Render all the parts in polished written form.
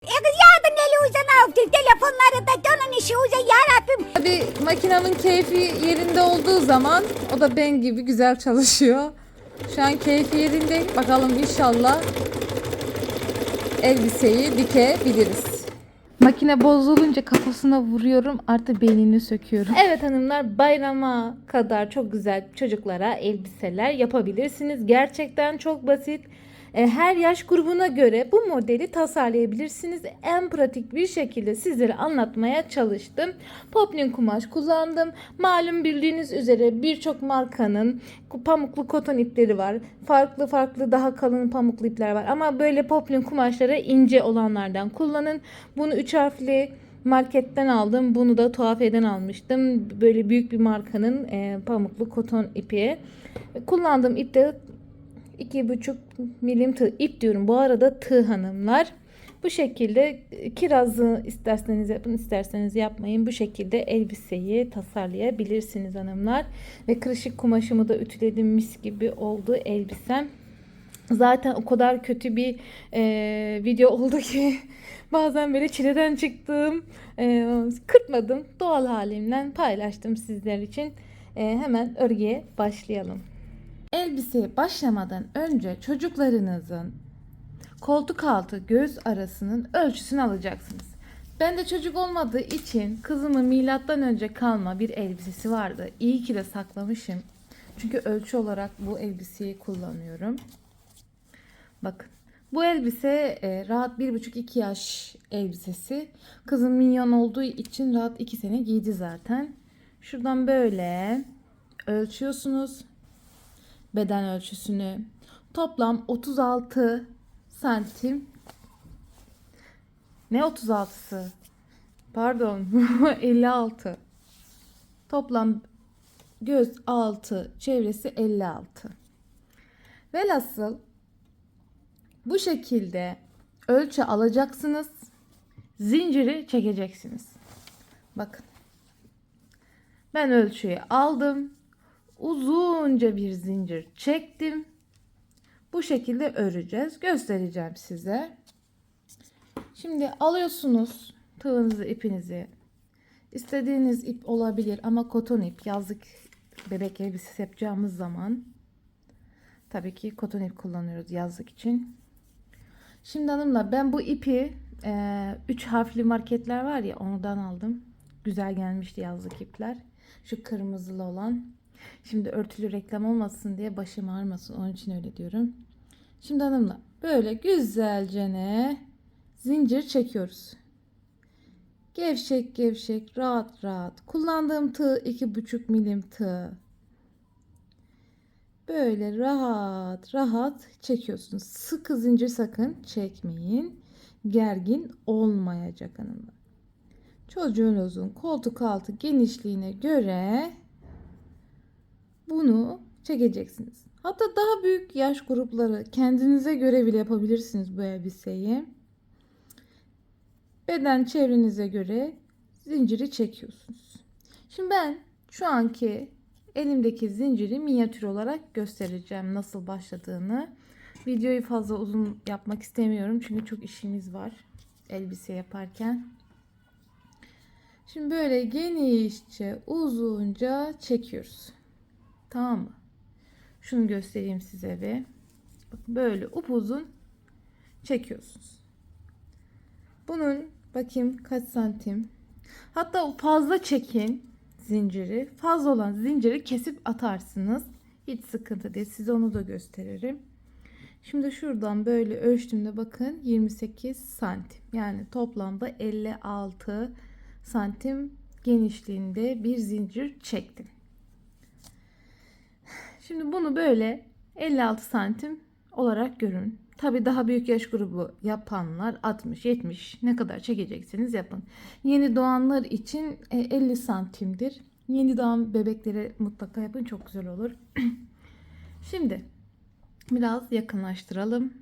Yarın eli uzan telefonları da dönün işi uzan yarabbim. Tabii makinemin keyfi yerinde olduğu zaman o da ben gibi güzel çalışıyor. Şu an keyfi yerinde. Bakalım inşallah elbiseyi dikebiliriz. Makine bozulunca kafasına vuruyorum, artı beynini söküyorum. Evet hanımlar, bayrama kadar çok güzel çocuklara elbiseler yapabilirsiniz. Gerçekten çok basit. Her yaş grubuna göre bu modeli tasarlayabilirsiniz. En pratik bir şekilde sizlere anlatmaya çalıştım. Poplin kumaş kullandım. Malum bildiğiniz üzere birçok markanın pamuklu koton ipleri var. Farklı farklı daha kalın pamuklu ipler var. Ama böyle poplin kumaşları ince olanlardan kullanın. Bunu 3 harfli marketten aldım. Bunu da Tuhafiye'den almıştım. Böyle büyük bir markanın pamuklu koton ipi. Kullandığım ip de 2,5 milim tığ. İp diyorum bu arada, tığ hanımlar. Bu şekilde kirazı isterseniz yapın, isterseniz yapmayın. Bu şekilde elbiseyi tasarlayabilirsiniz hanımlar. Ve kırışık kumaşımı da ütüledim, mis gibi oldu elbisem. Zaten o kadar kötü bir video oldu ki bazen böyle çileden çıktım. Kırpmadım. Doğal halimden paylaştım sizler için. Hemen örgüye başlayalım. Elbiseye başlamadan önce çocuklarınızın koltuk altı göğüs arasının ölçüsünü alacaksınız. Ben de çocuk olmadığı için kızımın milattan önce kalma bir elbisesi vardı. İyi ki de saklamışım. Çünkü ölçü olarak bu elbiseyi kullanıyorum. Bakın. Bu elbise rahat 1,5-2 yaş elbisesi. Kızım minyon olduğu için rahat 2 sene giydi zaten. Şuradan böyle ölçüyorsunuz. Beden ölçüsünü. Toplam 36 santim. Ne 36'sı? Pardon. 56. Toplam göz altı çevresi 56. Velhasıl bu şekilde ölçü alacaksınız. Zinciri çekeceksiniz. Bakın. Ben ölçüyü aldım. Uzunca bir zincir çektim. Bu şekilde öreceğiz. Göstereceğim size. Şimdi alıyorsunuz tığınızı, ipinizi. İstediğiniz ip olabilir ama koton ip, yazlık bebek elbisesi yapacağımız zaman tabii ki koton ip kullanıyoruz yazlık için. Şimdi hanımlar, ben bu ipi 3 harfli marketler var ya, ondan aldım. Güzel gelmişti yazlık ipler. Şu kırmızılı olan. Şimdi örtülü reklam olmasın diye başım ağrımasın, onun için öyle diyorum. Şimdi hanımlar, böyle güzelce zincir çekiyoruz. Gevşek gevşek, rahat rahat. Kullandığım tığ 2,5 milim tığ. Böyle rahat rahat çekiyorsunuz. Sıkı zincir sakın çekmeyin. Gergin olmayacak hanımlar. Çocuğunuzun koltuk altı genişliğine göre bunu çekeceksiniz. Hatta daha büyük yaş grupları kendinize göre bile yapabilirsiniz bu elbiseyi. Beden çevrenize göre zinciri çekiyorsunuz. Şimdi ben şu anki elimdeki zinciri minyatür olarak göstereceğim nasıl başladığını. Videoyu fazla uzun yapmak istemiyorum çünkü çok işimiz var elbise yaparken. Şimdi böyle genişçe, uzunca çekiyoruz. Tamam mı? Şunu göstereyim size bir. Bakın böyle upuzun çekiyorsunuz. Bunun bakayım kaç santim. Hatta fazla çekin zinciri. Fazla olan zinciri kesip atarsınız. Hiç sıkıntı değil. Size onu da gösteririm. Şimdi şuradan böyle ölçtüğümde bakın 28 santim. Yani toplamda 56 santim genişliğinde bir zincir çektim. Şimdi bunu böyle 56 santim olarak görün. Tabi daha büyük yaş grubu yapanlar 60-70 ne kadar çekecekseniz yapın. Yeni doğanlar için 50 santimdir. Yeni doğan bebeklere mutlaka yapın, çok güzel olur. Şimdi biraz yakınlaştıralım.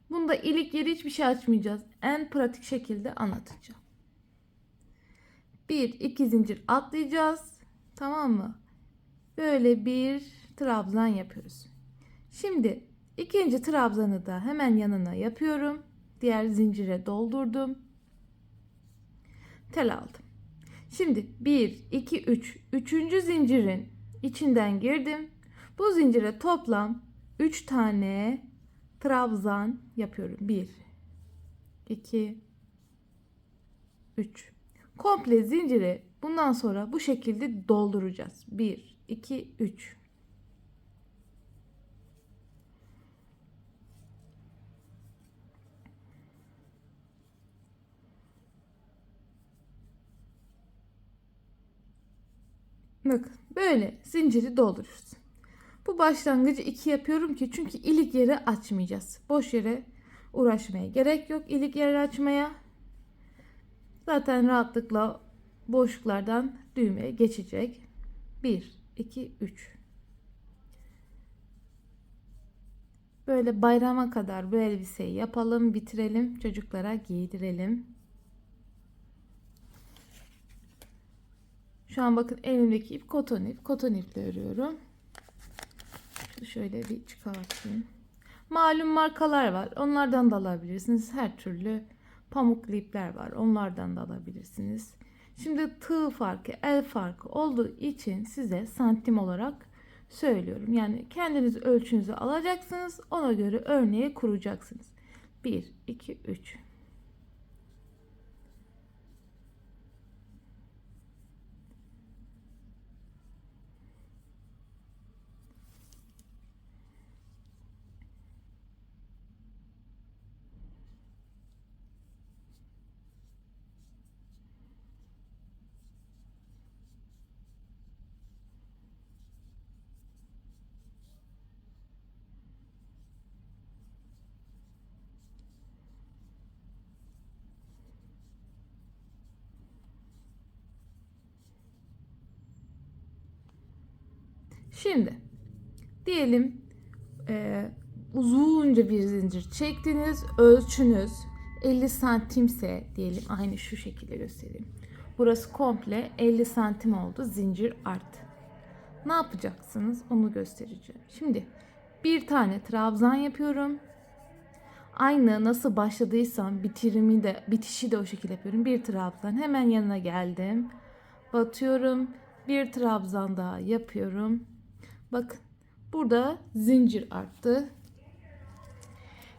Bunda ilik yeri hiçbir şey açmayacağız. En pratik şekilde anlatacağım. 1-2 zincir atlayacağız. Tamam mı? Böyle bir trabzan yapıyoruz. Şimdi İkinci trabzanı da hemen yanına yapıyorum. Diğer zincire doldurdum. Tel aldım. Şimdi 1, 2, 3. Üçüncü zincirin içinden girdim. Bu zincire toplam 3 tane trabzan yapıyorum. 1, 2, 3. Komple zinciri bundan sonra bu şekilde dolduracağız. 1, 2, 3. Bakın böyle zinciri doldururuz. Bu başlangıcı 2 yapıyorum ki çünkü ilik yeri açmayacağız. Boş yere uğraşmaya gerek yok ilik yeri açmaya. Zaten rahatlıkla boşluklardan düğmeye geçecek. 1, 2, 3. Böyle bayrama kadar bu elbiseyi yapalım, bitirelim, çocuklara giydirelim. Şu an bakın elimdeki ip koton ip. Koton iple örüyorum. Şöyle bir çıkartayım. Malum markalar var. Onlardan da alabilirsiniz. Her türlü pamuklu ipler var. Onlardan da alabilirsiniz. Şimdi tığ farkı, el farkı olduğu için size santim olarak söylüyorum. Yani kendiniz ölçünüzü alacaksınız. Ona göre örneği kuracaksınız. 1, 2, 3. Şimdi diyelim uzunca bir zincir çektiniz. Ölçünüz 50 santimse diyelim, aynı şu şekilde göstereyim. Burası komple 50 santim oldu. Zincir arttı. Ne yapacaksınız onu göstereceğim. Şimdi bir tane trabzan yapıyorum. Aynı nasıl başladıysam bitişi de o şekilde yapıyorum. Bir trabzan, hemen yanına geldim. Batıyorum. Bir trabzan daha yapıyorum. Bakın burada zincir arttı.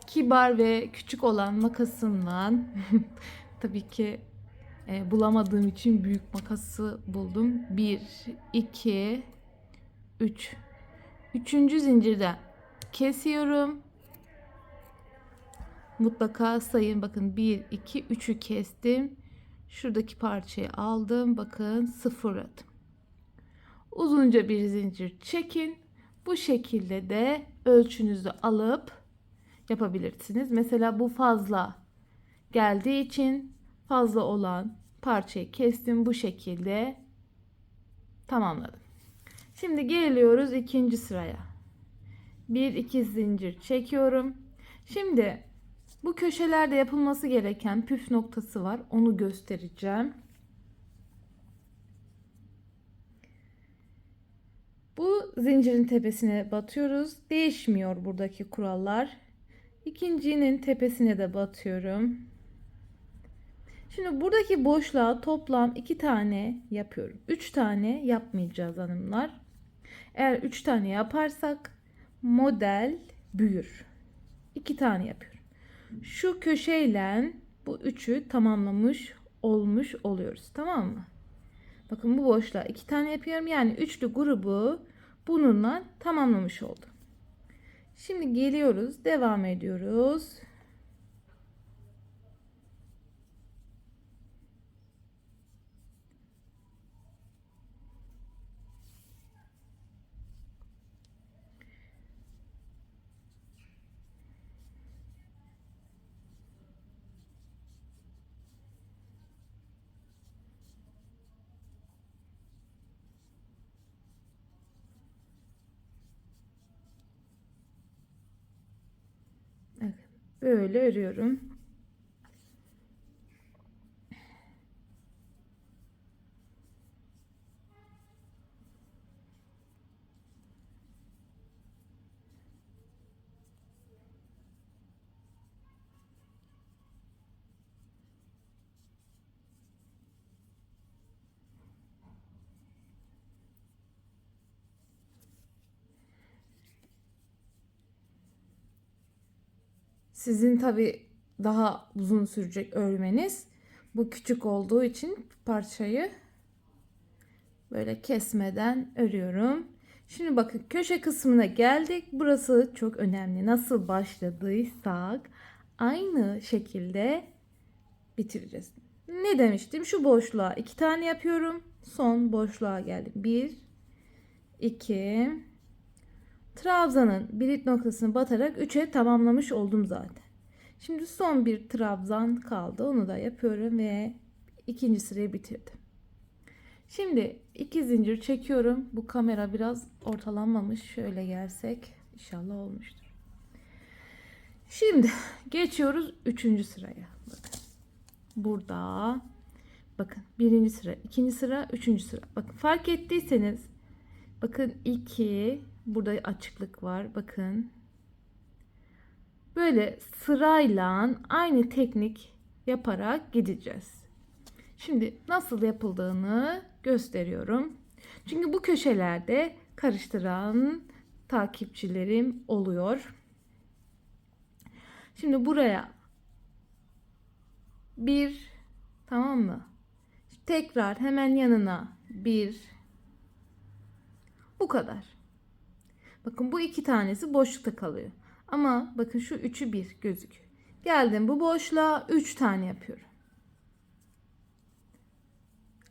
Kibar ve küçük olan makasımla tabii ki bulamadığım için büyük makası buldum. 1, 2, 3. Üçüncü zincirden kesiyorum. Mutlaka sayın. Bakın 1, 2, 3'ü kestim. Şuradaki parçayı aldım. Bakın sıfırladım. Uzunca bir zincir çekin. Bu şekilde de ölçünüzü alıp yapabilirsiniz. Mesela bu fazla geldiği için fazla olan parçayı kestim. Bu şekilde tamamladım. Şimdi geliyoruz ikinci sıraya. 1, 2 zincir çekiyorum. Şimdi bu köşelerde yapılması gereken püf noktası var. Onu göstereceğim. Bu zincirin tepesine batıyoruz. Değişmiyor buradaki kurallar. İkincinin tepesine de batıyorum. Şimdi buradaki boşluğa toplam 2 tane yapıyorum. 3 tane yapmayacağız hanımlar. Eğer 3 tane yaparsak model büyür. 2 tane yapıyorum. Şu köşeyle bu üçü tamamlamış olmuş oluyoruz. Tamam mı? Bakın bu boşluğa 2 tane yapıyorum. Yani üçlü grubu bununla tamamlamış oldum. Şimdi geliyoruz. Devam ediyoruz. Evet, böyle örüyorum. Sizin tabi daha uzun sürecek örmeniz. Bu küçük olduğu için parçayı böyle kesmeden örüyorum. Şimdi bakın köşe kısmına geldik. Burası çok önemli. Nasıl başladıysak aynı şekilde bitireceğiz. Ne demiştim? Şu boşluğa 2 tane yapıyorum. Son boşluğa geldim. 1 2 trabzanın bir noktasını batarak 3'e tamamlamış oldum zaten. Şimdi son bir trabzan kaldı. Onu da yapıyorum ve ikinci sırayı bitirdim. Şimdi 2 zincir çekiyorum. Bu kamera biraz ortalanmamış. Şöyle gelsek inşallah olmuştur. Şimdi geçiyoruz 3. sıraya. Bakın. Burada bakın 1. sıra, 2. sıra, 3. sıra. Bakın fark ettiyseniz bakın 2 burada açıklık var. Bakın. Böyle sırayla aynı teknik yaparak gideceğiz. Şimdi nasıl yapıldığını gösteriyorum. Çünkü bu köşelerde karıştıran takipçilerim oluyor. Şimdi buraya bir, tamam mı? Tekrar hemen yanına bir. Bu kadar. Bakın bu 2 tanesi boşlukta kalıyor. Ama bakın şu 3'ü 1 gözüküyor. Geldim bu boşluğa 3 tane yapıyorum.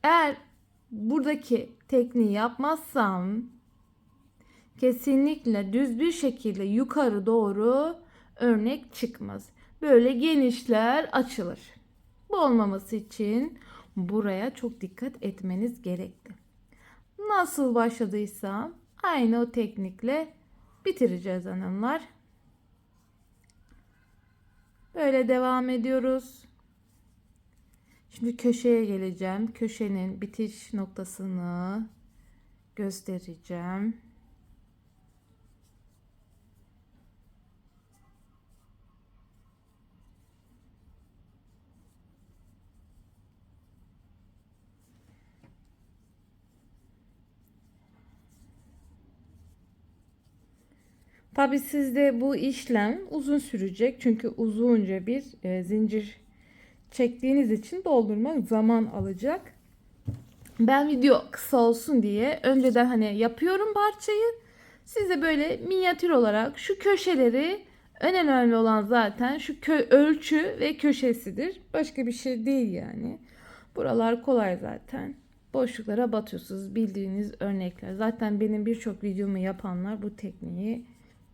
Eğer buradaki tekniği yapmazsam kesinlikle düz bir şekilde yukarı doğru örnek çıkmaz. Böyle genişler, açılır. Bu olmaması için buraya çok dikkat etmeniz gerekli. Nasıl başladıysam aynı o teknikle bitireceğiz hanımlar. Böyle devam ediyoruz. Şimdi köşeye geleceğim. Köşenin bitiş noktasını göstereceğim. Tabi sizde bu işlem uzun sürecek. Çünkü uzunca bir zincir çektiğiniz için doldurmak zaman alacak. Ben video kısa olsun diye önceden hani yapıyorum parçayı. Size böyle minyatür olarak şu köşeleri en önemli olan zaten şu ölçü ve köşesidir. Başka bir şey değil yani. Buralar kolay zaten. Boşluklara batıyorsunuz. Bildiğiniz örnekler. Zaten benim birçok videomu yapanlar bu tekniği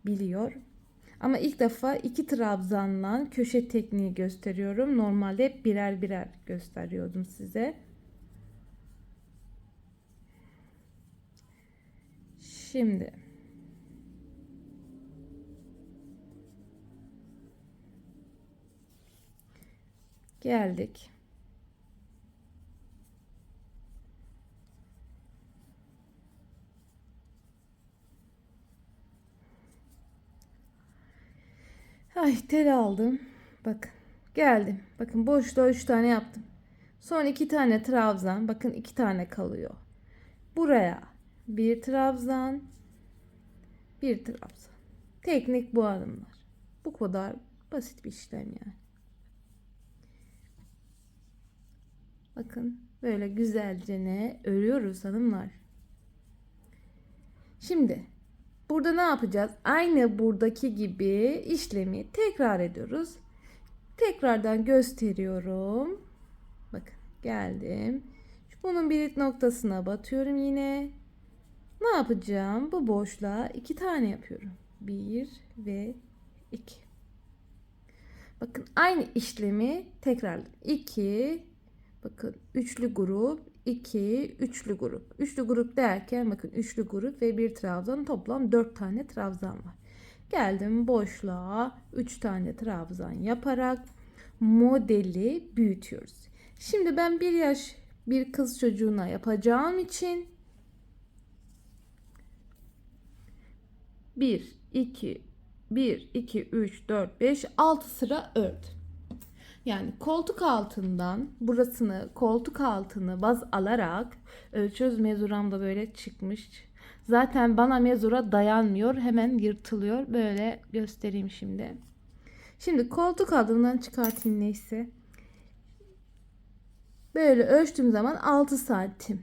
biliyor. Ama ilk defa 2 trabzanla köşe tekniği gösteriyorum. Normalde hep birer birer gösteriyordum size. Şimdi geldik. Ay tel aldım. Bakın geldim. Bakın boşluğa 3 tane yaptım. Son 2 tane trabzan. Bakın 2 tane kalıyor. Buraya bir trabzan, bir trabzan. Teknik bu adımlar. Bu kadar basit bir işlem yani. Bakın böyle güzelce ne örüyoruz hanımlar. Şimdi burada ne yapacağız? Aynı buradaki gibi işlemi tekrar ediyoruz. Tekrardan gösteriyorum. Bakın geldim. Bunun bir noktasına batıyorum yine. Ne yapacağım? Bu boşluğa 2 tane yapıyorum. 1 ve 2. Bakın aynı işlemi tekrarladım. 2, bakın üçlü grup, 2, üçlü grup. Üçlü grup derken bakın üçlü grup ve bir trabzan, toplam 4 tane trabzan var. Geldim boşluğa 3 tane trabzan yaparak modeli büyütüyoruz. Şimdi ben 1 yaş bir kız çocuğuna yapacağım için 1, 2, 1, 2, 3, 4, 5, 6 sıra ördüm. Yani koltuk altından burasını, koltuk altını baz alarak ölçüyoruz. Mezuram da böyle çıkmış. Zaten bana mezura dayanmıyor. Hemen yırtılıyor. Böyle göstereyim şimdi. Şimdi koltuk altından çıkartayım neyse. Böyle ölçtüğüm zaman 6 santim.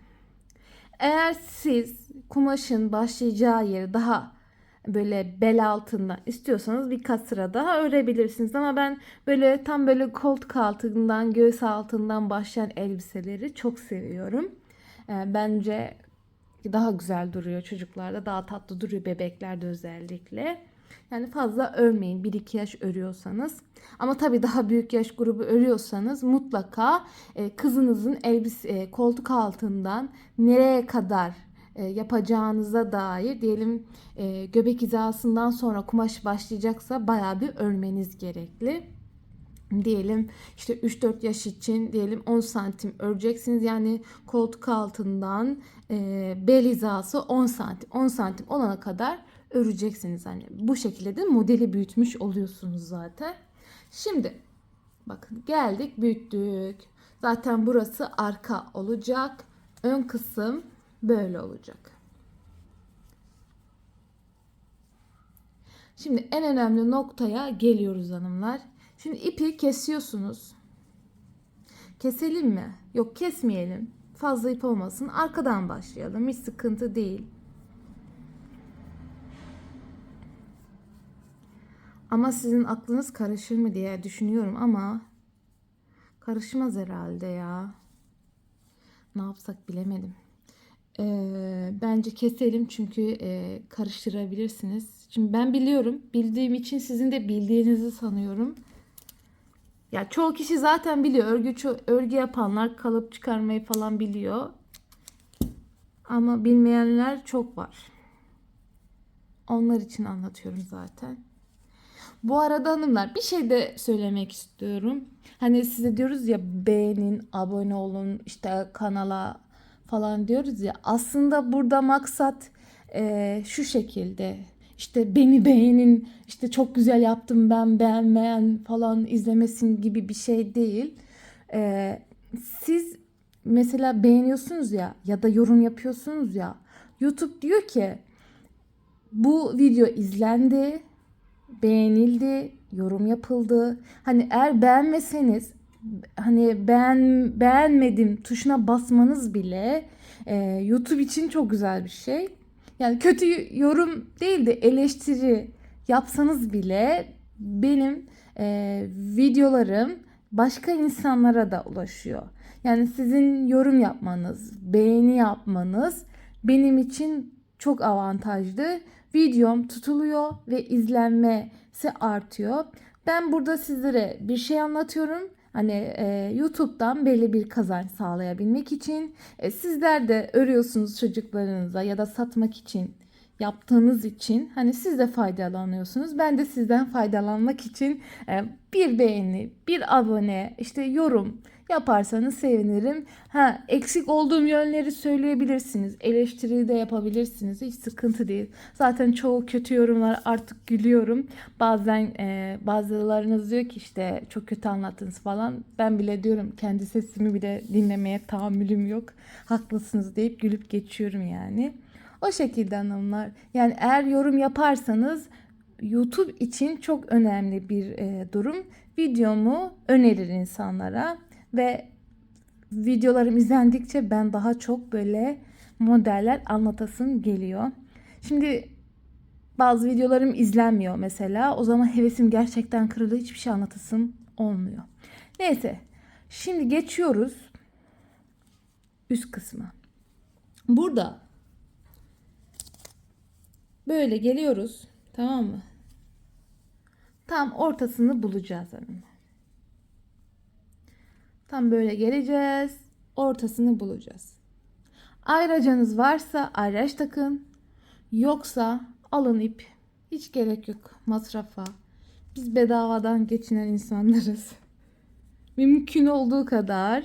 Eğer siz kumaşın başlayacağı yeri daha böyle bel altından istiyorsanız birkaç sıra daha örebilirsiniz. Ama ben böyle tam böyle koltuk altından, göğüs altından başlayan elbiseleri çok seviyorum. Bence daha güzel duruyor çocuklarda, daha tatlı duruyor bebeklerde özellikle. Yani fazla örmeyin 1-2 yaş örüyorsanız. Ama tabii daha büyük yaş grubu örüyorsanız mutlaka kızınızın elbise koltuk altından nereye kadar yapacağınıza dair diyelim göbek hizasından sonra kumaş başlayacaksa bayağı bir örmeniz gerekli. Diyelim işte 3-4 yaş için diyelim 10 santim öreceksiniz. Yani koltuk altından bel hizası 10 santim. 10 santim olana kadar öreceksiniz. Hani bu şekilde de modeli büyütmüş oluyorsunuz zaten. Şimdi bakın geldik büyüttük. Zaten burası arka olacak. Ön kısım böyle olacak. Şimdi en önemli noktaya geliyoruz hanımlar. Şimdi ipi kesiyorsunuz. Keselim mi? Yok kesmeyelim. Fazla ip olmasın. Arkadan başlayalım. Hiç sıkıntı değil. Ama sizin aklınız karışır mı diye düşünüyorum ama karışmaz herhalde ya. Ne yapsak bilemedim. Bence keselim çünkü karıştırabilirsiniz. Şimdi ben biliyorum. Bildiğim için sizin de bildiğinizi sanıyorum. Ya çoğu kişi zaten biliyor. Örgü yapanlar kalıp çıkarmayı falan biliyor. Ama bilmeyenler çok var. Onlar için anlatıyorum zaten. Bu arada hanımlar bir şey de söylemek istiyorum. Hani size diyoruz ya beğenin, abone olun, işte kanala falan diyoruz ya. Aslında burada maksat şu şekilde. İşte beni beğenin, işte çok güzel yaptım ben beğenmeyen falan izlemesin gibi bir şey değil. Siz mesela beğeniyorsunuz ya da yorum yapıyorsunuz ya. YouTube diyor ki bu video izlendi, beğenildi, yorum yapıldı. Hani eğer beğenmeseniz hani beğenmedim tuşuna basmanız bile YouTube için çok güzel bir şey. Yani kötü yorum değil de eleştiri yapsanız bile benim videolarım başka insanlara da ulaşıyor. Yani sizin yorum yapmanız, beğeni yapmanız benim için çok avantajlı. Videom tutuluyor ve izlenmesi artıyor. Ben burada sizlere bir şey anlatıyorum. Hani YouTube'dan belli bir kazanç sağlayabilmek için sizler de örüyorsunuz çocuklarınıza ya da satmak için yaptığınız için hani siz de faydalanıyorsunuz. Ben de sizden faydalanmak için bir beğeni, bir abone, işte yorum yaparsanız sevinirim. Eksik olduğum yönleri söyleyebilirsiniz. Eleştiri de yapabilirsiniz. Hiç sıkıntı değil. Zaten çoğu kötü yorumlar artık gülüyorum. Bazen bazılarınız diyor ki işte çok kötü anlattınız falan. Ben bile diyorum kendi sesimi bile dinlemeye tahammülüm yok. Haklısınız deyip gülüp geçiyorum yani. O şekilde hanımlar. Yani eğer yorum yaparsanız YouTube için çok önemli bir durum. Videomu önerir insanlara ve videolarım izlendikçe ben daha çok böyle modeller anlatasım geliyor. Şimdi bazı videolarım izlenmiyor mesela. O zaman hevesim gerçekten kırılıyor. Hiçbir şey anlatasım olmuyor. Neyse. Şimdi geçiyoruz üst kısma. Burada böyle geliyoruz. Tamam mı? Tam ortasını bulacağız hanım. Tam böyle geleceğiz. Ortasını bulacağız. Ayracanız varsa ayraç takın. Yoksa alın ip. Hiç gerek yok masrafa. Biz bedavadan geçinen insanlarız. Mümkün olduğu kadar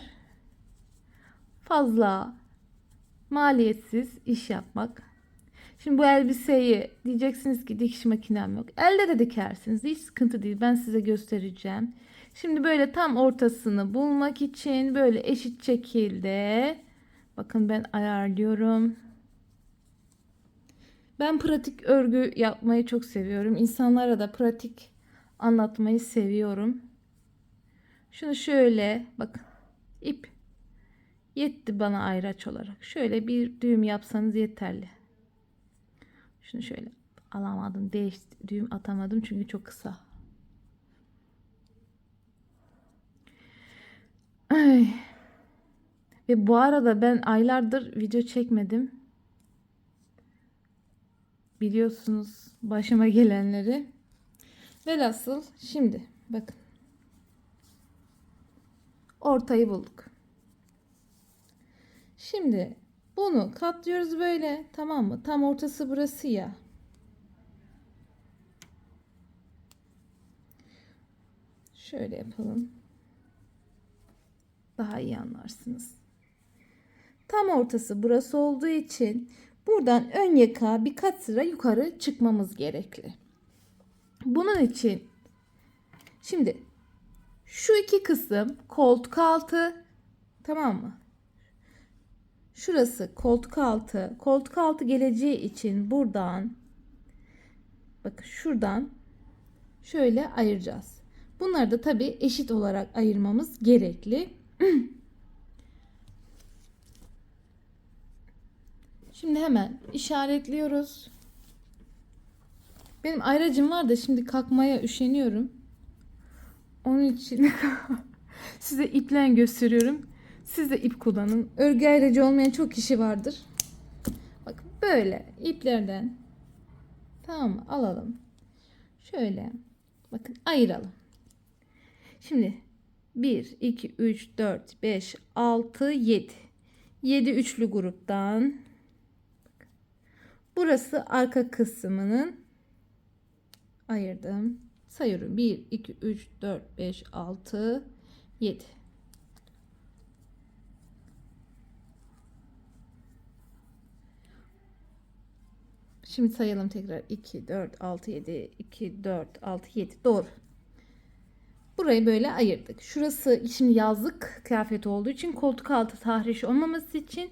fazla maliyetsiz iş yapmak. Şimdi bu elbiseyi diyeceksiniz ki dikiş makinem yok. Elde de dikersiniz. Hiç sıkıntı değil. Ben size göstereceğim. Şimdi böyle tam ortasını bulmak için böyle eşit şekilde bakın ben ayarlıyorum. Ben pratik örgü yapmayı çok seviyorum. İnsanlara da pratik anlatmayı seviyorum. Şunu şöyle bakın, ip yetti bana ayraç olarak. Şöyle bir düğüm yapsanız yeterli. Şunu şöyle alamadım, düğüm atamadım çünkü çok kısa. Ay. Ve bu arada ben aylardır video çekmedim. Biliyorsunuz başıma gelenleri. Velhasıl şimdi bakın. Ortayı bulduk. Şimdi bunu katlıyoruz böyle, tamam mı? Tam ortası burası ya. Şöyle yapalım. Daha iyi anlarsınız. Tam ortası burası olduğu için buradan ön yaka birkaç sıra yukarı çıkmamız gerekli. Bunun için şimdi şu iki kısım koltuk altı, tamam mı? Şurası koltuk altı. Koltuk altı geleceği için buradan, bakın şuradan şöyle ayıracağız. Bunları da tabii eşit olarak ayırmamız gerekli. Şimdi hemen işaretliyoruz. Benim ayracım var da şimdi kalkmaya üşeniyorum. Onun için size iple gösteriyorum. Siz de ip kullanın. Örgü ayracı olmayan çok kişi vardır. Bak böyle iplerden, tamam mı? Alalım. Şöyle bakın ayıralım. Şimdi 1, 2, 3, 4, 5, 6, 7. 7 üçlü gruptan. Burası arka kısmının, ayırdım. Sayıyorum. 1, 2, 3, 4, 5, 6, 7. Şimdi sayalım tekrar. 2, 4, 6, 7. 2, 4, 6, 7. Doğru. Burayı böyle ayırdık. Şurası şimdi yazlık kıyafet olduğu için koltuk altı tahriş olmaması için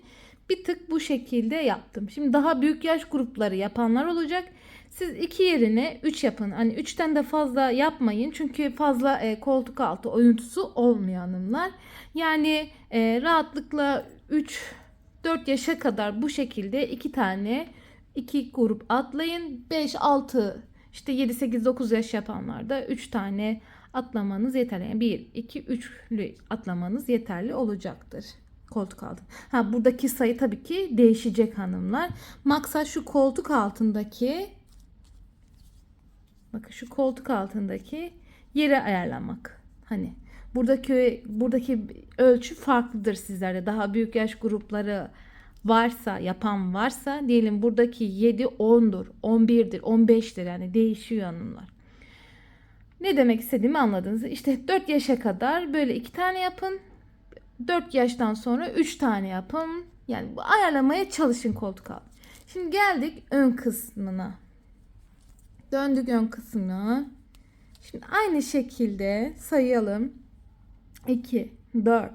bir tık bu şekilde yaptım. Şimdi daha büyük yaş grupları yapanlar olacak. Siz 2 yerine 3 yapın. Hani 3'ten de fazla yapmayın. Çünkü fazla koltuk altı oyuntusu olmuyor hanımlar. Yani rahatlıkla 3-4 yaşa kadar bu şekilde 2 tane 2 grup atlayın. 5, 6, işte 7, 8, 9 yaş yapanlar da 3 tane atlamanız yeterli. Yani 1, 2, 3'lü atlamanız yeterli olacaktır. Koltuk altı. Ha, buradaki sayı tabii ki değişecek hanımlar. Maksat şu koltuk altındaki, bakın şu koltuk altındaki yere ayarlamak. Hani buradaki ölçü farklıdır sizlerde. Daha büyük yaş grupları varsa, yapan varsa, diyelim buradaki 7 10'dur, 11'dir, 15'tir, yani değişiyor hanımlar. Ne demek istediğimi anladınız. İşte 4 yaşa kadar böyle 2 tane yapın. 4 yaştan sonra 3 tane yapın. Yani ayarlamaya çalışın koltuk altı. Şimdi geldik ön kısmına. Döndük ön kısmına. Şimdi aynı şekilde sayalım. 2, 4,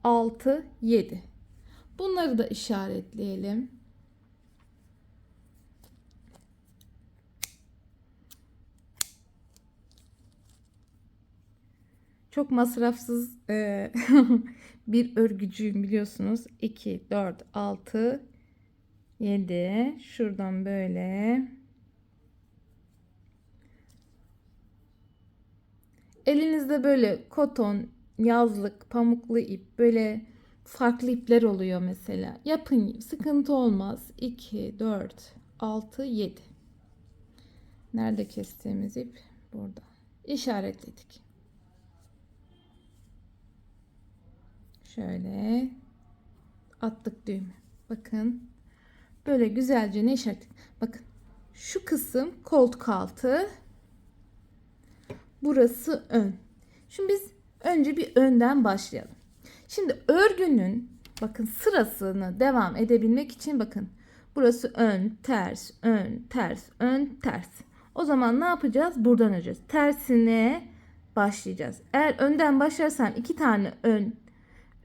6, 7. Bunları da işaretleyelim. Çok masrafsız bir örgücüyüm biliyorsunuz. 2, 4, 6, 7. Şuradan böyle. Elinizde böyle koton, yazlık, pamuklu ip, böyle farklı ipler oluyor mesela. Yapın, sıkıntı olmaz. 2, 4, 6, 7. Nerede kestiğimiz ip? Burada. İşaretledik. Şöyle attık düğümü. Bakın. Böyle güzelce ne işaret? Bakın. Şu kısım koltuk altı. Burası ön. Şimdi biz önce bir önden başlayalım. Şimdi örgünün bakın sırasını devam edebilmek için bakın. Burası ön, ters, ön, ters, ön, ters. O zaman ne yapacağız? Buradan öreceğiz. Tersine başlayacağız. Eğer önden başlarsam 2 tane ön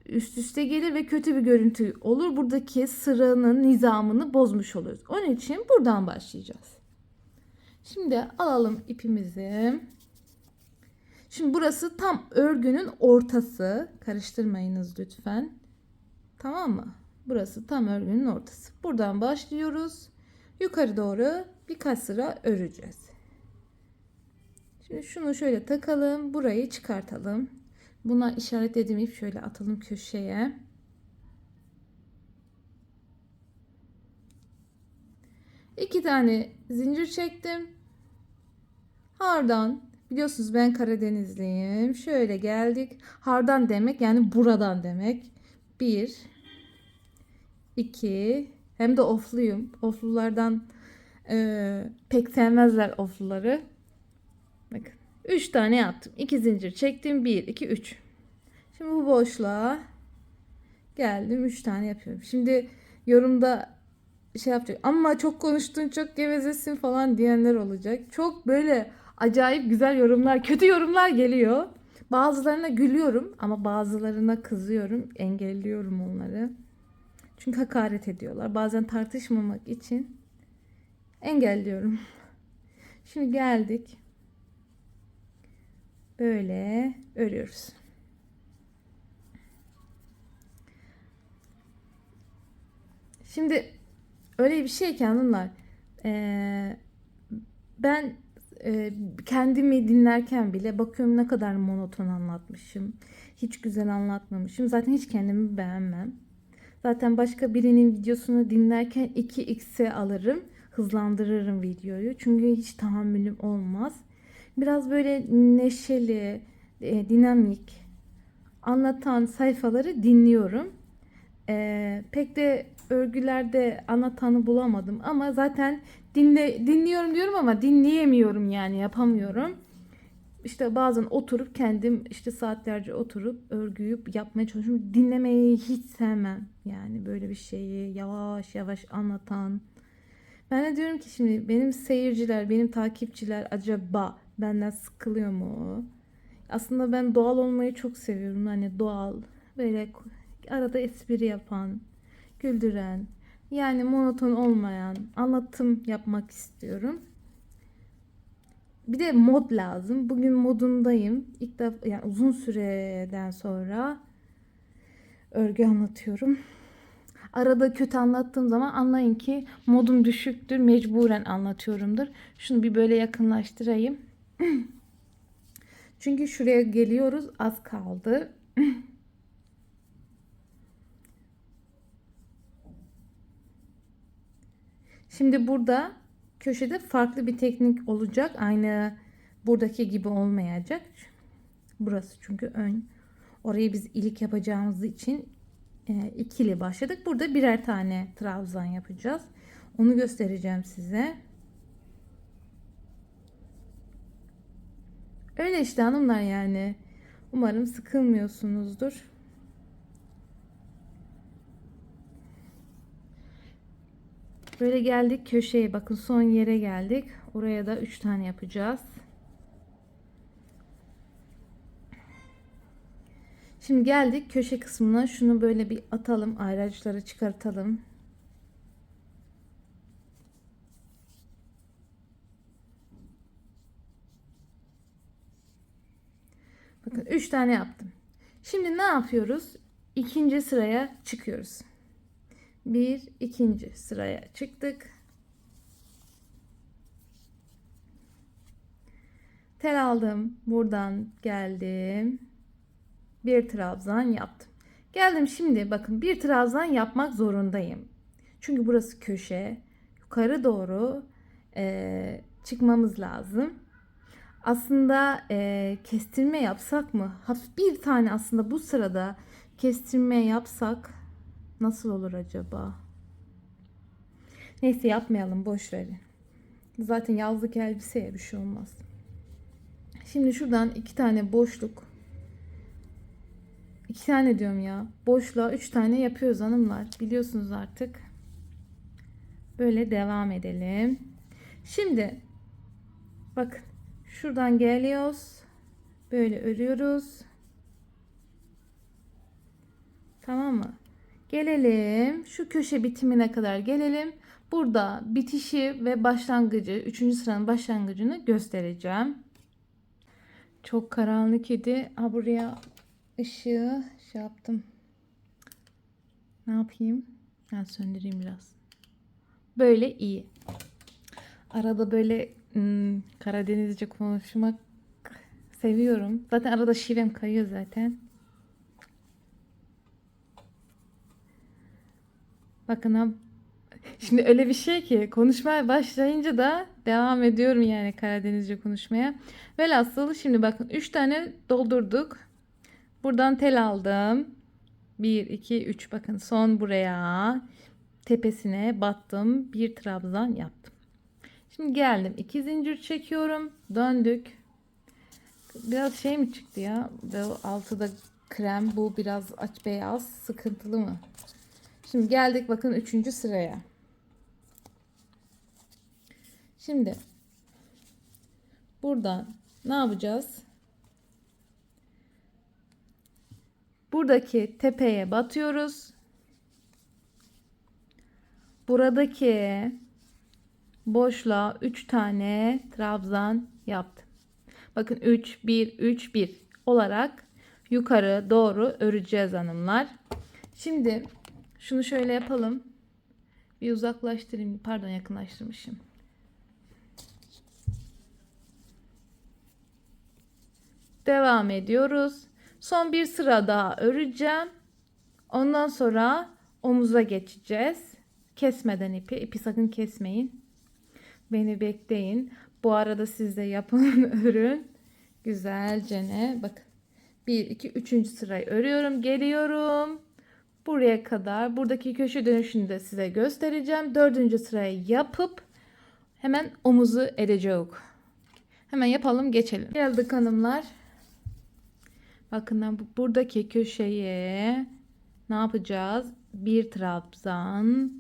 üst üste gelir ve kötü bir görüntü olur. Buradaki sıranın nizamını bozmuş oluruz. Onun için buradan başlayacağız. Şimdi alalım ipimizi. Şimdi burası tam örgünün ortası. Karıştırmayınız lütfen. Tamam mı? Burası tam örgünün ortası. Buradan başlıyoruz. Yukarı doğru birkaç sıra öreceğiz. Şimdi şunu şöyle takalım. Burayı çıkartalım. Buna işaret edemeyip şöyle atalım köşeye. İki tane zincir çektim. Hardan. Biliyorsunuz ben Karadenizliyim. Şöyle geldik. Hardan demek yani buradan demek. Bir. 2. Hem de ofluyum. Oflulardan pek sevmezler ofluları. Bakın. 3 tane yaptım. 2 zincir çektim. 1, 2, 3. Şimdi bu boşluğa geldim. 3 tane yapıyorum. Şimdi yorumda şey yapacak. Ama çok konuştun, çok gevezesin falan diyenler olacak. Çok böyle acayip güzel yorumlar, kötü yorumlar geliyor. Bazılarına gülüyorum ama bazılarına kızıyorum. Engelliyorum onları. Çünkü hakaret ediyorlar. Bazen tartışmamak için engelliyorum. Şimdi geldik. Böyle örüyoruz. Şimdi öyle bir şey ki hanımlar. Ben kendimi dinlerken bile bakıyorum ne kadar monoton anlatmışım. Hiç güzel anlatmamışım. Zaten hiç kendimi beğenmem. Zaten başka birinin videosunu dinlerken 2x'e alırım. Hızlandırırım videoyu. Çünkü hiç tahammülüm olmaz. Biraz böyle neşeli, dinamik anlatan sayfaları dinliyorum. Pek de örgülerde anlatanı bulamadım. Ama zaten dinliyorum diyorum ama dinleyemiyorum yani yapamıyorum. İşte bazen oturup kendim işte saatlerce oturup örgüyü yapmaya çalışıyorum. Dinlemeyi hiç sevmem. Yani böyle bir şeyi yavaş yavaş anlatan. Ben de diyorum ki şimdi benim seyirciler, benim takipçiler acaba benden sıkılıyor mu? Aslında ben doğal olmayı çok seviyorum. Hani doğal, böyle arada espri yapan, güldüren, yani monoton olmayan anlatım yapmak istiyorum. Bir de mod lazım. Bugün modundayım. İlk defa yani uzun süreden sonra örgü anlatıyorum. Arada kötü anlattığım zaman anlayın ki modum düşüktür. Mecburen anlatıyorumdur. Şunu bir böyle yakınlaştırayım. Çünkü şuraya geliyoruz. Az kaldı. Şimdi burada köşede farklı bir teknik olacak. Aynı buradaki gibi olmayacak. Burası çünkü ön. Orayı biz ilik yapacağımız için ikili başladık. Burada birer tane trabzan yapacağız. Onu göstereceğim size. Öyle işte hanımlar yani. Umarım sıkılmıyorsunuzdur. Böyle geldik köşeye. Bakın son yere geldik. Oraya da 3 tane yapacağız. Şimdi geldik köşe kısmına. Şunu böyle bir atalım. Ayraçları çıkartalım. Bakın 3 tane yaptım. Şimdi ne yapıyoruz? İkinci sıraya çıkıyoruz. Bir, ikinci sıraya çıktık. Tel aldım. Buradan geldim. Bir trabzan yaptım. Geldim şimdi bakın bir trabzan yapmak zorundayım. Çünkü burası köşe. Yukarı doğru çıkmamız lazım. Aslında kestirme yapsak mı? Hafif bir tane aslında bu sırada kestirme yapsak nasıl olur acaba? Neyse yapmayalım, boş verin. Zaten yazlık elbiseye bir şey olmaz. Şimdi şuradan 2 tane boşluk. 2 tane diyorum ya. Boşluğa 3 tane yapıyoruz hanımlar. Biliyorsunuz artık. Böyle devam edelim. Şimdi bakın şuradan geliyoruz. Böyle örüyoruz. Tamam mı? Gelelim. Şu köşe bitimine kadar gelelim. Burada bitişi ve başlangıcı, 3. sıranın başlangıcını göstereceğim. Çok karanlık idi. Ha, buraya ışığı şey yaptım. Ne yapayım? Ben söndüreyim biraz. Böyle iyi. Arada böyle Karadenizce konuşmak seviyorum. Zaten arada şivem kayıyor zaten. Bakın ha. Şimdi öyle bir şey ki konuşmaya başlayınca da devam ediyorum yani Karadenizce konuşmaya. Velhasıl şimdi bakın 3 tane doldurduk. Buradan tel aldım. 1, 2, 3 bakın son buraya tepesine battım. Bir trabzan yaptım. Şimdi geldim. 2 zincir çekiyorum. Döndük. Biraz şey mi çıktı ya? Bu altıda krem. Bu biraz aç beyaz. Sıkıntılı mı? Şimdi geldik bakın 3. sıraya. Şimdi buradan ne yapacağız? Buradaki tepeye batıyoruz. Buradaki boşluğa 3 tane trabzan yaptım. Bakın 3 1 3 1 olarak yukarı doğru öreceğiz hanımlar. Şimdi şunu şöyle yapalım. Bir uzaklaştırayım. Pardon, yakınlaştırmışım. Devam ediyoruz. Son bir sıra daha öreceğim. Ondan sonra omuza geçeceğiz. Kesmeden ipi. İpi sakın kesmeyin. Beni bekleyin. Bu arada siz de yapın, örün. Güzelce ne? Bakın. 1, 2, 3. sırayı örüyorum. Geliyorum. Buraya kadar. Buradaki köşe dönüşünü de size göstereceğim. 4. sırayı yapıp hemen omuzu edeceğiz. Hemen yapalım, geçelim. Geldik hanımlar. Bakın buradaki köşeye ne yapacağız? 1 trabzan,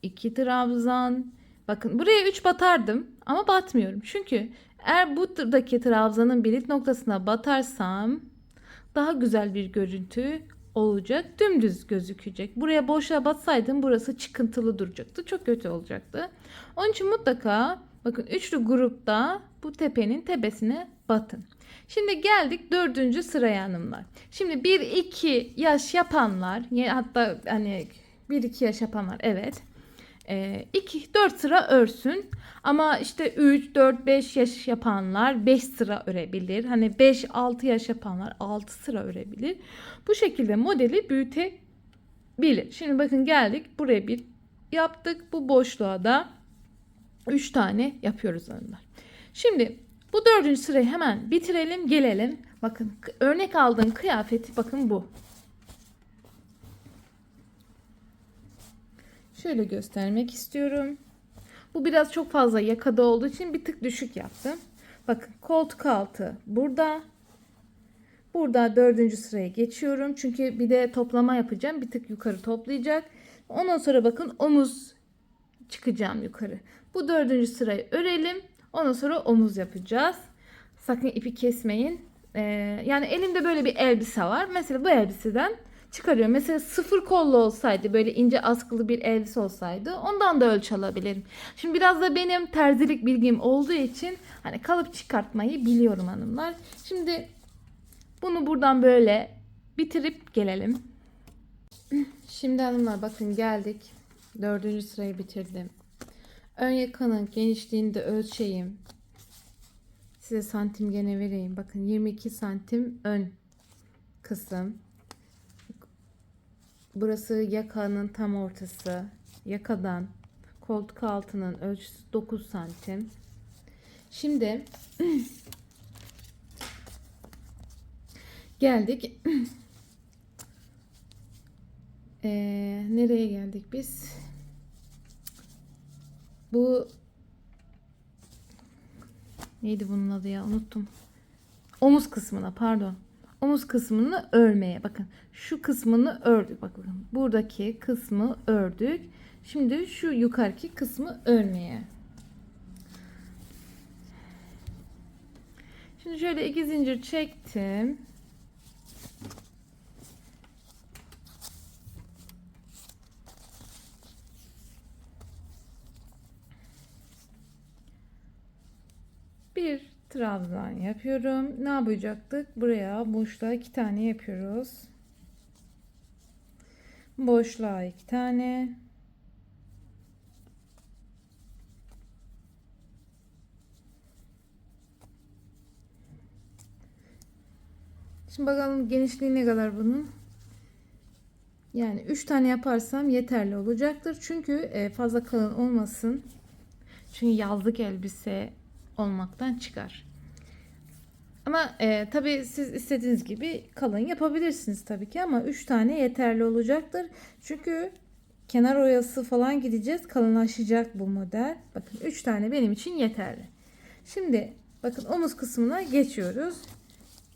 2 trabzan. Bakın buraya 3 batardım ama batmıyorum. Çünkü eğer buradaki trabzanın birit noktasına batarsam daha güzel bir görüntü olacak. Dümdüz gözükecek. Buraya boşluğa batsaydım burası çıkıntılı duracaktı. Çok kötü olacaktı. Onun için mutlaka bakın üçlü grupta bu tepenin tepesine batın. Şimdi geldik 4. sıraya hanımlar. Şimdi 1-2 yaş yapanlar, hatta hani 1-2 yaş yapanlar, evet. 2-4 sıra örsün. Ama işte 3-4-5 yaş yapanlar 5 sıra örebilir. Hani 5-6 yaş yapanlar 6 sıra örebilir. Bu şekilde modeli büyütebilir. Şimdi bakın geldik. Buraya bir yaptık. Bu boşluğa da 3 tane yapıyoruz hanımlar. Şimdi bu 4. sırayı hemen bitirelim, gelelim. Bakın örnek aldığım kıyafeti bakın bu. Şöyle göstermek istiyorum. Bu biraz çok fazla yakada olduğu için bir tık düşük yaptım. Bakın koltuk altı burada. Burada 4. sıraya geçiyorum. Çünkü bir de toplama yapacağım. Bir tık yukarı toplayacak. Ondan sonra bakın omuz çıkacağım yukarı. Bu 4. sırayı örelim. Ondan sonra omuz yapacağız. Sakın ipi kesmeyin. Yani elimde böyle bir elbise var. Mesela bu elbiseden çıkarıyorum. Mesela 0 kollu olsaydı, böyle ince askılı bir elbise olsaydı ondan da ölçü alabilirim. Şimdi biraz da benim terzilik bilgim olduğu için hani kalıp çıkartmayı biliyorum hanımlar. Şimdi bunu buradan böyle bitirip gelelim. Şimdi hanımlar bakın geldik. 4. sırayı bitirdim. Ön yakanın genişliğini de ölçeyim. Size santim gene vereyim. Bakın 22 santim ön kısım. Burası yakanın tam ortası. Yakadan koltuk altının ölçüsü 9 santim. Şimdi geldik. Nereye geldik biz? Bu neydi bunun adı ya? Unuttum. Omuz kısmına, pardon. Omuz kısmını örmeye. Bakın şu kısmını ördük. Bakın buradaki kısmı ördük. Şimdi şu yukarıki kısmı örmeye. Şimdi şöyle 2 zincir çektim. Bir trabzan yapıyorum. Ne yapacaktık? Buraya boşluğa 2 tane yapıyoruz. Boşluğa 2 tane. Şimdi bakalım genişliği ne kadar bunun. Yani 3 tane yaparsam yeterli olacaktır. Çünkü fazla kalın olmasın. Çünkü yazlık elbise olmaktan çıkar. Ama tabii siz istediğiniz gibi kalın yapabilirsiniz tabii ki, ama 3 tane yeterli olacaktır. Çünkü kenar oyası falan gideceğiz. Kalınlaşacak bu model. Bakın 3 tane benim için yeterli. Şimdi bakın omuz kısmına geçiyoruz.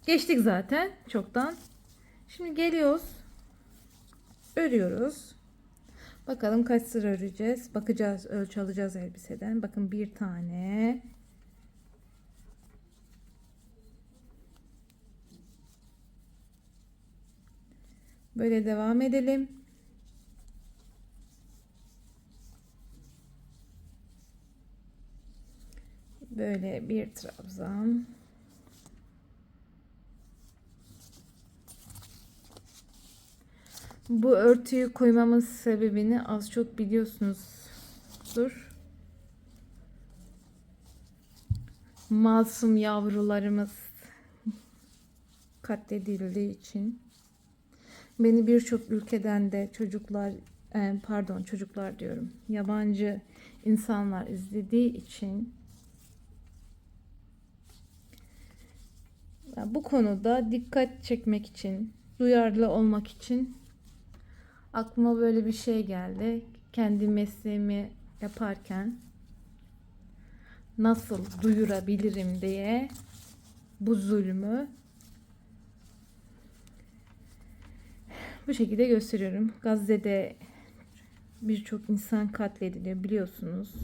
Geçtik zaten çoktan. Şimdi geliyoruz. Örüyoruz. Bakalım kaç sıra öreceğiz. Bakacağız, ölçü alacağız elbiseden. Bakın bir tane. Böyle devam edelim. Böyle bir trabzan. Bu örtüyü koymamın sebebini az çok biliyorsunuzdur. Masum yavrularımız katledildiği için. Beni birçok ülkeden de çocuklar diyorum, yabancı insanlar izlediği için bu konuda dikkat çekmek için, duyarlı olmak için aklıma böyle bir şey geldi. Kendi mesleğimi yaparken nasıl duyurabilirim diye bu zulmü bu şekilde gösteriyorum. Gazze'de birçok insan katlediliyor biliyorsunuz.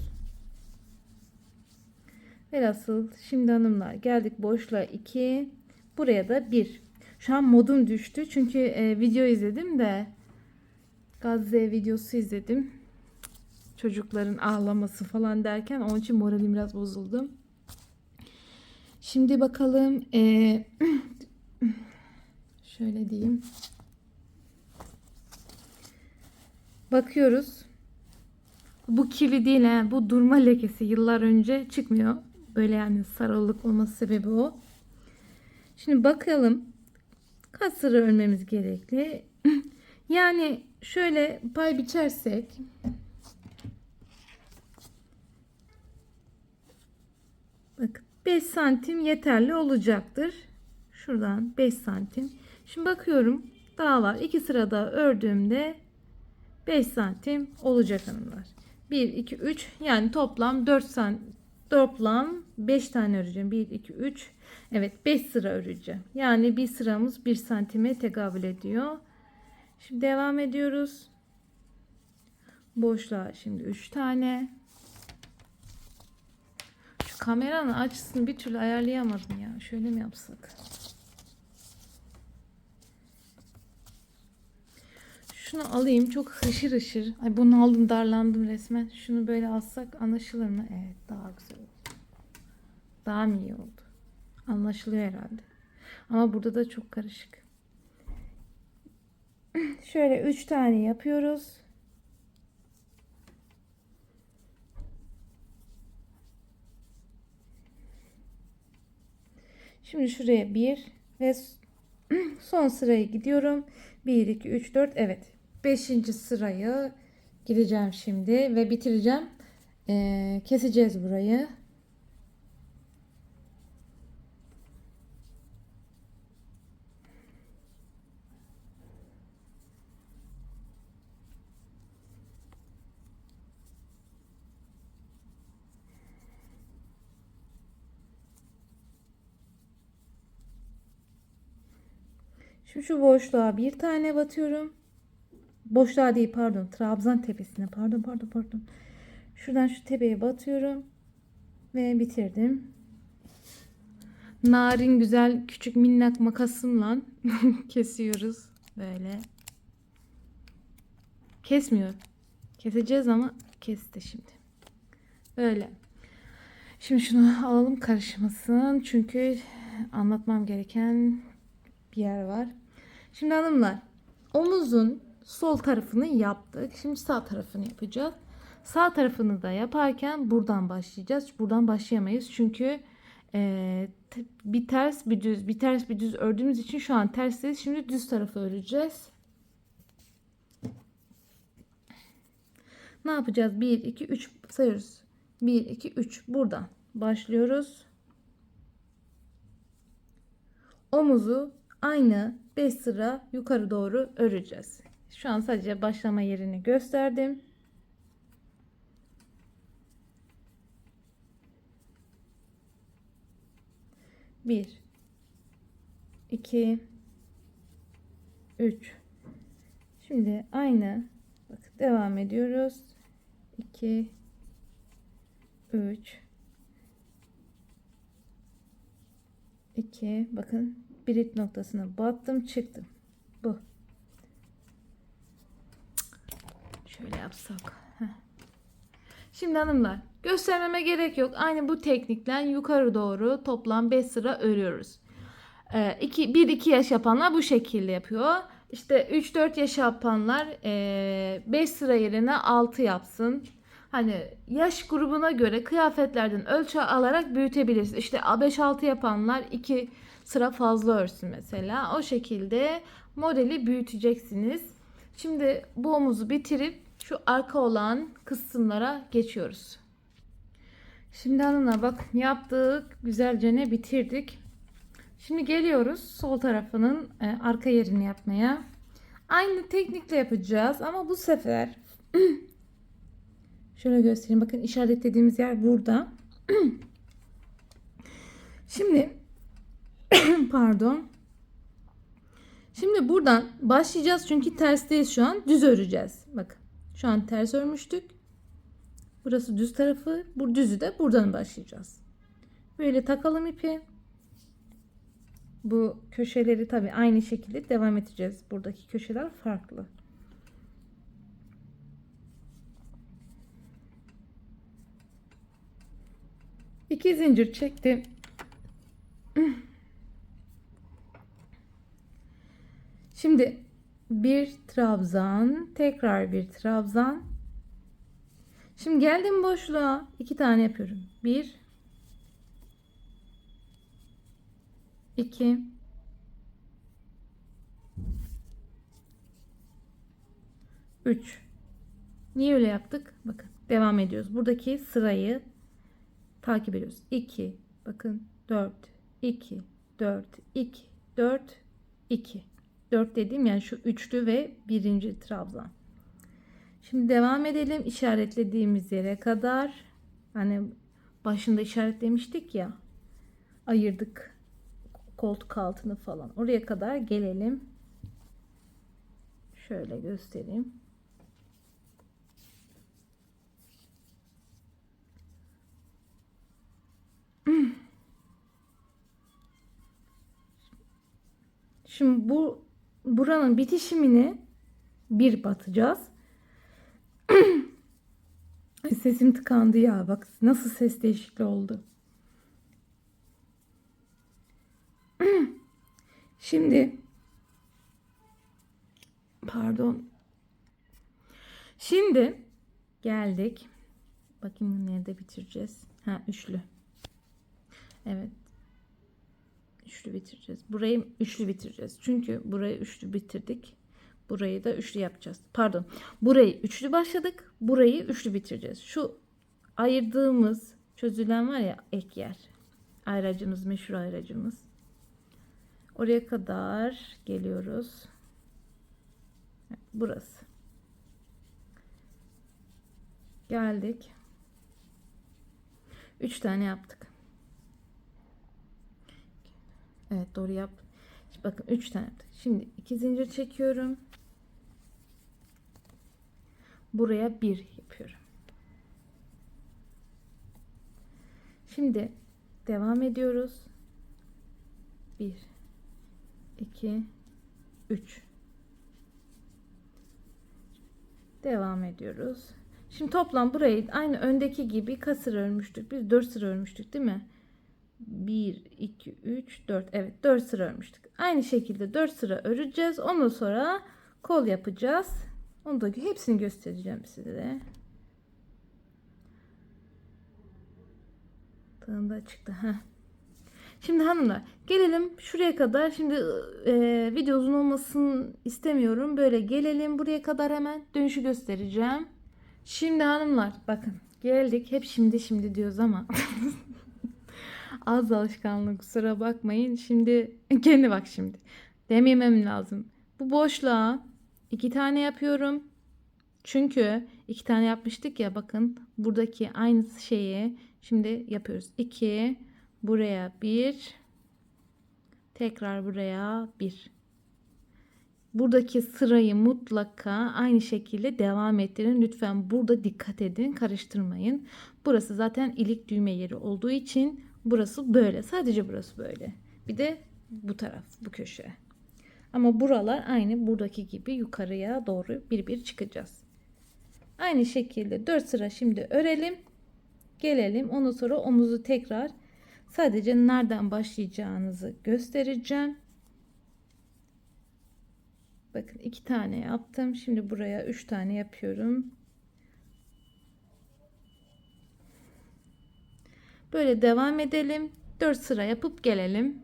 Velhasıl şimdi hanımlar geldik boşluğa 2. Buraya da 1. Şu an modum düştü. Çünkü video izledim de Gazze videosu izledim. Çocukların ağlaması falan derken onun için moralim biraz bozuldu. Şimdi bakalım şöyle diyeyim. Bakıyoruz. Bu kirli değil, bu durma lekesi, yıllar önce çıkmıyor. Böyle yani sarılık olması sebebi o. Şimdi bakalım kaç sıra örmemiz gerekli. Yani şöyle pay biçersek bakın 5 santim yeterli olacaktır. Şuradan 5 santim. Şimdi bakıyorum daha var. 2 sırada ördüğümde 5 santim olacak hanımlar. 1, 2, 3 yani toplam 4 santim. Toplam 5 tane öreceğim. 1, 2, 3. Evet 5 sıra öreceğim. Yani bir sıramız 1 santime tekabül ediyor. Şimdi devam ediyoruz. Boşluğa şimdi 3 tane. Şu kameranın açısını bir türlü ayarlayamadım ya. Şöyle mi yapsak? Şunu alayım, çok hışır hışır. Ay bunu aldım, darlandım resmen. Şunu böyle alsak anlaşılır mı? Evet, daha güzel oldu. Daha mı iyi oldu? Anlaşılıyor herhalde. Ama burada da çok karışık. Şöyle 3 tane yapıyoruz. Şimdi şuraya 1 ve son sıraya gidiyorum. 1, 2, 3, 4. Evet. 5. sırayı gideceğim şimdi ve bitireceğim. Keseceğiz burayı. Şimdi şu boşluğa bir tane batıyorum. Boşluğa değil, pardon. Trabzan tepesine. Pardon. Şuradan şu tepeye batıyorum. Ve bitirdim. Narin güzel küçük minnak makasımla kesiyoruz. Böyle. Kesmiyor. Keseceğiz ama kesti şimdi. Böyle. Şimdi şunu alalım karışmasın. Çünkü anlatmam gereken bir yer var. Şimdi hanımlar, omuzun sol tarafını yaptık. Şimdi sağ tarafını yapacağız. Sağ tarafını da yaparken buradan başlayacağız. Buradan başlayamayız. Çünkü bir ters bir düz, bir ters bir düz ördüğümüz için şu an tersteyiz. Şimdi düz tarafı öreceğiz. Ne yapacağız? 1, 2, 3 sayıyoruz. 1, 2, 3. Buradan başlıyoruz. Omuzu aynı 5 sıra yukarı doğru öreceğiz. Şu an sadece başlama yerini gösterdim. Bir, iki, üç. Şimdi aynı. Bakın devam ediyoruz. 2, 3, 2. Bakın bir ip noktasına battım, çıktım. Bu. Şöyle yapsak. Heh. Şimdi hanımlar, göstermeme gerek yok. Aynı bu teknikle yukarı doğru toplam 5 sıra örüyoruz. 1-2 yaş yapanlar bu şekilde yapıyor. İşte 3-4 yaş yapanlar 5 sıra yerine 6 yapsın. Hani yaş grubuna göre kıyafetlerden ölçü alarak büyütebiliriz. İşte 5-6 yapanlar 2 sıra fazla örsün mesela. O şekilde modeli büyüteceksiniz. Şimdi bu omuzu bitirip şu arka olan kısımlara geçiyoruz. Şimdi hanımlar bak yaptık. Güzelce ne bitirdik. Şimdi geliyoruz sol tarafının arka yerini yapmaya. Aynı teknikle yapacağız ama bu sefer şöyle göstereyim. Bakın işaretlediğimiz yer burada. Şimdi pardon. Şimdi buradan başlayacağız çünkü tersteyiz şu an. Düz öreceğiz. Bakın şu an ters örmüştük. Burası düz tarafı. Bu düzü de buradan başlayacağız. Böyle takalım ipi. Bu köşeleri tabii aynı şekilde devam edeceğiz. Buradaki köşeler farklı. İki zincir çektim. Şimdi bir trabzan, tekrar bir trabzan. Şimdi geldim boşluğa. 2 tane yapıyorum. 1 2 3. Niye öyle yaptık? Bakın devam ediyoruz. Buradaki sırayı takip ediyoruz. 2 bakın 4 2 4 2 4 2. 4 dediğim yani şu üçlü ve birinci trabzan. Şimdi devam edelim işaretlediğimiz yere kadar. Hani başında işaretlemiştik ya. Ayırdık koltuk altını falan. Oraya kadar gelelim. Şöyle göstereyim. Şimdi buranın bitişimini bir batacağız. Sesim tıkandı ya. Bak nasıl ses değişikliği oldu. Şimdi pardon. Şimdi geldik. Bakayım nerede bitireceğiz. Ha üçlü. Evet. Üçlü bitireceğiz. Burayı üçlü bitireceğiz. Çünkü burayı üçlü bitirdik. Burayı da üçlü yapacağız. Pardon. Burayı üçlü başladık. Burayı üçlü bitireceğiz. Şu ayırdığımız çözülen var ya ek yer. Ayracımız, meşhur ayracımız. Oraya kadar geliyoruz. Burası. Geldik. 3 tane yaptık. Evet doğru yap. Bakın 3 tane yaptık. Şimdi 2 zincir çekiyorum. Buraya 1 yapıyorum. Şimdi devam ediyoruz. 1 2 3 devam ediyoruz. Şimdi toplam burayı aynı öndeki gibi kaç sıra örmüştük? Biz 4 sıra örmüştük değil mi? 1, 2, 3, 4. Evet 4 sıra örmüştük. Aynı şekilde 4 sıra öreceğiz. Ondan sonra kol yapacağız. Onu da hepsini göstereceğim size. Tığım da çıktı. Heh. Şimdi hanımlar gelelim şuraya kadar. Şimdi video uzun olmasını istemiyorum. Böyle gelelim buraya kadar, hemen dönüşü göstereceğim. Şimdi hanımlar bakın geldik. Hep şimdi diyoruz ama az alışkanlık, kusura bakmayın. Şimdi kendi bak şimdi. Dememem lazım. Bu boşluğa 2 tane yapıyorum. Çünkü 2 tane yapmıştık ya, bakın buradaki aynı şeyi şimdi yapıyoruz. 2, buraya 1, tekrar buraya 1. Buradaki sırayı mutlaka aynı şekilde devam ettirin. Lütfen burada dikkat edin, karıştırmayın. Burası zaten ilik düğme yeri olduğu için burası böyle. Sadece burası böyle. Bir de bu taraf, bu köşe. Ama buralar aynı buradaki gibi yukarıya doğru bir bir çıkacağız. Aynı şekilde 4 sıra şimdi örelim. Gelelim. Ondan sonra omuzu tekrar sadece nereden başlayacağınızı göstereceğim. Bakın 2 tane yaptım. Şimdi buraya 3 tane yapıyorum. Böyle devam edelim. 4 sıra yapıp gelelim.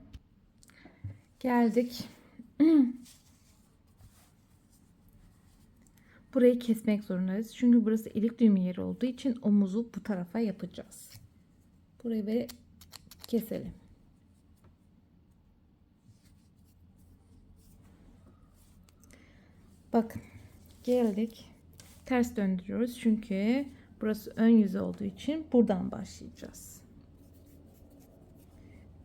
Geldik. Burayı kesmek zorundayız. Çünkü burası ilik düğme yeri olduğu için omuzu bu tarafa yapacağız. Burayı böyle keselim. Bakın geldik. Ters döndürüyoruz. Çünkü burası ön yüzü olduğu için buradan başlayacağız.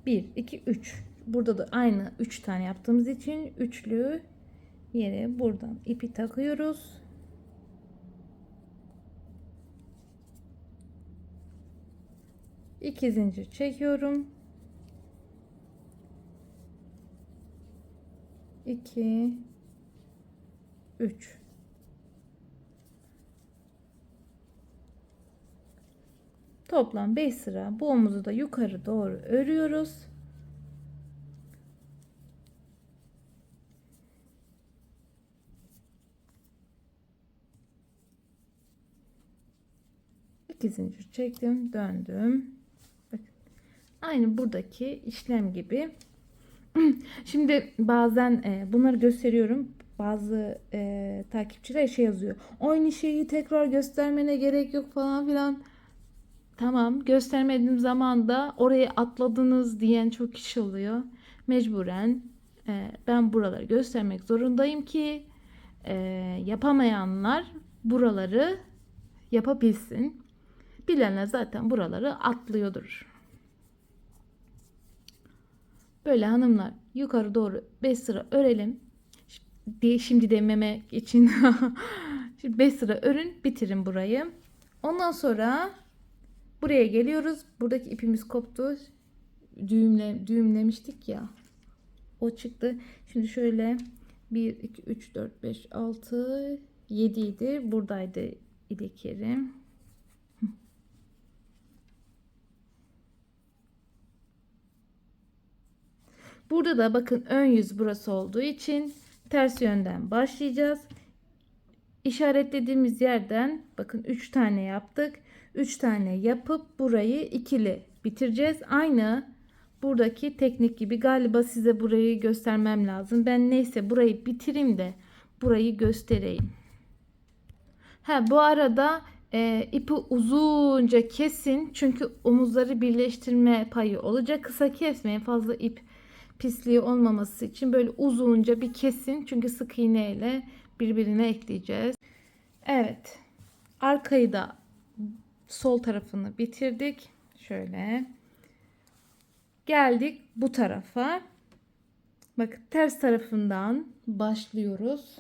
1, 2, 3. Burada da aynı 3 tane yaptığımız için üçlü yere buradan ipi takıyoruz. İki zincir çekiyorum. 2, 3. Toplam 5 sıra bu omuzu da yukarı doğru örüyoruz. İki zincir çektim, döndüm. Bakın. Aynı buradaki işlem gibi. Şimdi bazen bunları gösteriyorum. Bazı takipçiler şey yazıyor. Aynı şeyi tekrar göstermene gerek yok falan filan. Tamam, göstermediğim zaman da oraya atladınız diyen çok kişi oluyor. Mecburen ben buraları göstermek zorundayım ki yapamayanlar buraları yapabilsin. Bilenler zaten buraları atlıyordur. Böyle hanımlar yukarı doğru 5 sıra örelim. Şimdi dememek için 5 sıra örün, bitirin burayı. Ondan sonra buraya geliyoruz. Buradaki ipimiz koptu. Düğümlemiştik ya. O çıktı. Şimdi şöyle 1, 2, 3, 4, 5, 6, 7 idi. Buradaydı ilik yeri. Burada da bakın ön yüz burası olduğu için ters yönden başlayacağız. İşaretlediğimiz yerden bakın 3 tane yaptık. 3 tane yapıp burayı ikili bitireceğiz. Aynı buradaki teknik gibi. Galiba size burayı göstermem lazım. Ben neyse burayı bitireyim de burayı göstereyim. Bu arada ipi uzunca kesin. Çünkü omuzları birleştirme payı olacak. Kısa kesmeyin, fazla ip pisliği olmaması için böyle uzunca bir kesin. Çünkü sık iğne ile birbirine ekleyeceğiz. Evet. Arkayı da sol tarafını bitirdik. Şöyle. Geldik bu tarafa. Bakın ters tarafından başlıyoruz.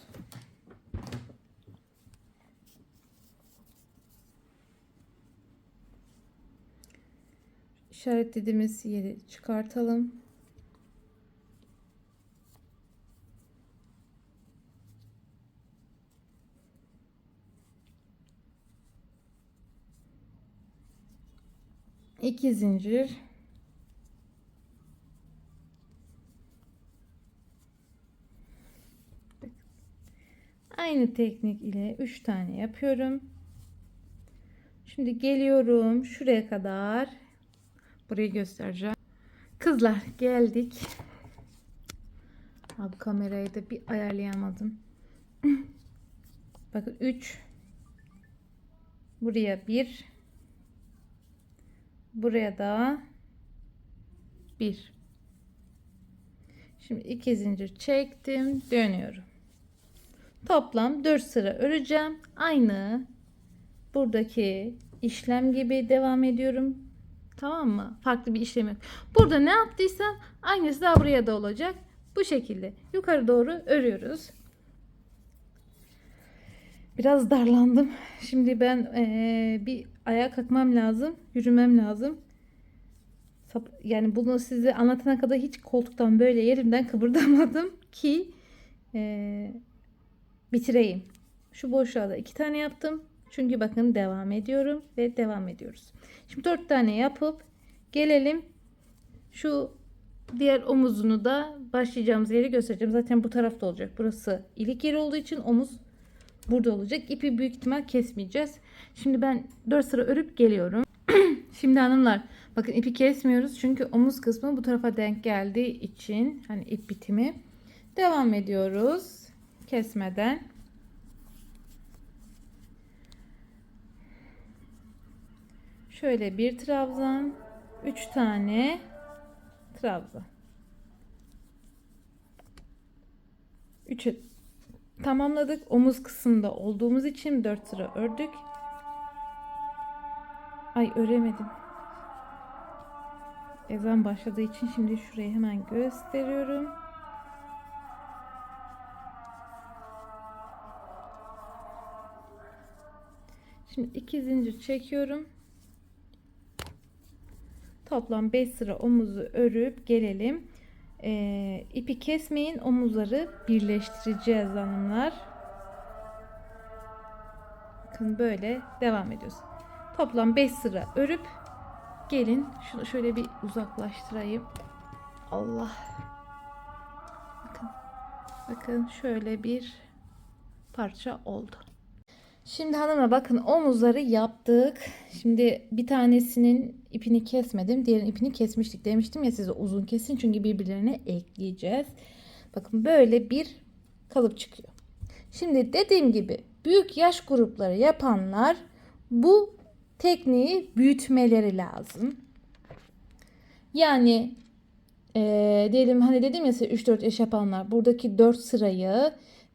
İşaretlediğimiz yeri çıkartalım. 2 zincir. Aynı teknik ile 3 tane yapıyorum. Şimdi geliyorum şuraya kadar. Burayı göstereceğim. Kızlar geldik. Abi kamerayı da bir ayarlayamadım. Bakın 3. Buraya 1. Buraya da 1. Şimdi 2 zincir çektim. Dönüyorum. Toplam 4 sıra öreceğim. Aynı buradaki işlem gibi devam ediyorum. Tamam mı? Farklı bir işlem yok. Burada ne yaptıysam aynısı da buraya da olacak. Bu şekilde yukarı doğru örüyoruz. Biraz darlandım. Şimdi ben bir ayağa kalkmam lazım. Yürümem lazım. Yani bunu size anlatana kadar hiç koltuktan böyle yerimden kıpırdamadım ki bitireyim. Şu boşluğa da 2 tane yaptım. Çünkü bakın devam ediyorum ve devam ediyoruz. Şimdi 4 tane yapıp gelelim. Şu diğer omuzunu da başlayacağımız yeri göstereceğim. Zaten bu tarafta olacak. Burası ilik yeri olduğu için omuz burada olacak. İpi büyük ihtimal kesmeyeceğiz. Şimdi ben 4 sıra örüp geliyorum. Şimdi hanımlar bakın ipi kesmiyoruz. Çünkü omuz kısmı bu tarafa denk geldiği için hani ip bitimi. Devam ediyoruz. Kesmeden. Şöyle bir trabzan. 3 tane trabzan. 3'ü tamamladık. Omuz kısmında olduğumuz için 4 sıra ördük. Ay öremedim. Ezan başladığı için şimdi şurayı hemen gösteriyorum. Şimdi 2 zincir çekiyorum. Toplam 5 sıra omuzu örüp gelelim. İpi kesmeyin, omuzları birleştireceğiz hanımlar. Bakın böyle devam ediyoruz. Toplam 5 sıra örüp gelin. Şunu şöyle bir uzaklaştırayım. Allah. Bakın şöyle bir parça oldu. Şimdi hanımlar bakın omuzları yaptık. Şimdi bir tanesinin ipini kesmedim. Diğerinin ipini kesmiştik demiştim ya size uzun kesin. Çünkü birbirlerine ekleyeceğiz. Bakın böyle bir kalıp çıkıyor. Şimdi dediğim gibi büyük yaş grupları yapanlar bu tekniği büyütmeleri lazım. Yani diyelim hani dedim ya size 3-4 yaş yapanlar buradaki 4 sırayı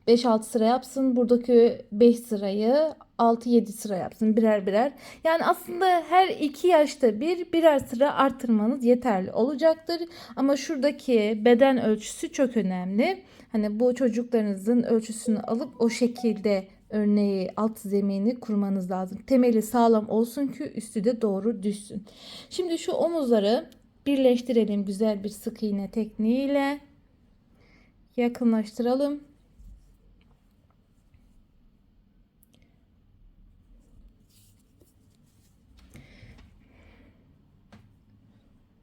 5-6 sıra yapsın. Buradaki 5 sırayı 6-7 sıra yapsın birer birer. Yani aslında her 2 yaşta birer sıra artırmanız yeterli olacaktır. Ama şuradaki beden ölçüsü çok önemli. Hani bu çocuklarınızın ölçüsünü alıp o şekilde örneği alt zemini kurmanız lazım. Temeli sağlam olsun ki üstü de doğru düşsün. Şimdi şu omuzları birleştirelim güzel bir sık iğne tekniğiyle. Yakınlaştıralım.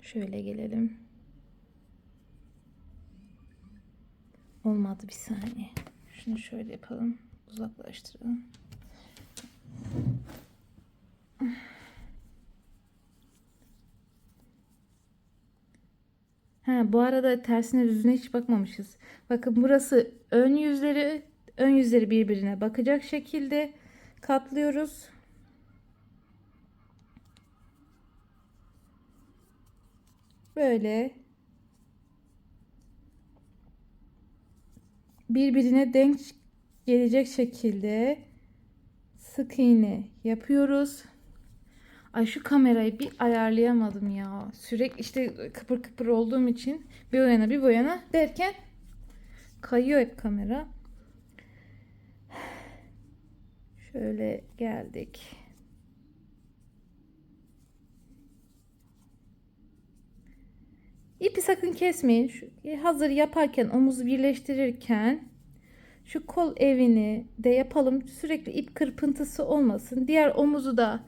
Şöyle gelelim. Olmadı bir saniye. Şunu şöyle yapalım. Uzaklaştıralım. Bu arada tersine düzüne hiç bakmamışız. Bakın burası ön yüzleri birbirine bakacak şekilde katlıyoruz. Böyle birbirine denk gelecek şekilde sık iğne yapıyoruz. Ay şu kamerayı bir ayarlayamadım ya. Sürekli işte kıpır kıpır olduğum için bir o yana bir bu yana derken kayıyor hep kamera. Şöyle geldik. İpi sakın kesmeyin. Hazır yaparken omuzu birleştirirken şu kol evini de yapalım. Sürekli ip kırpıntısı olmasın. Diğer omuzu da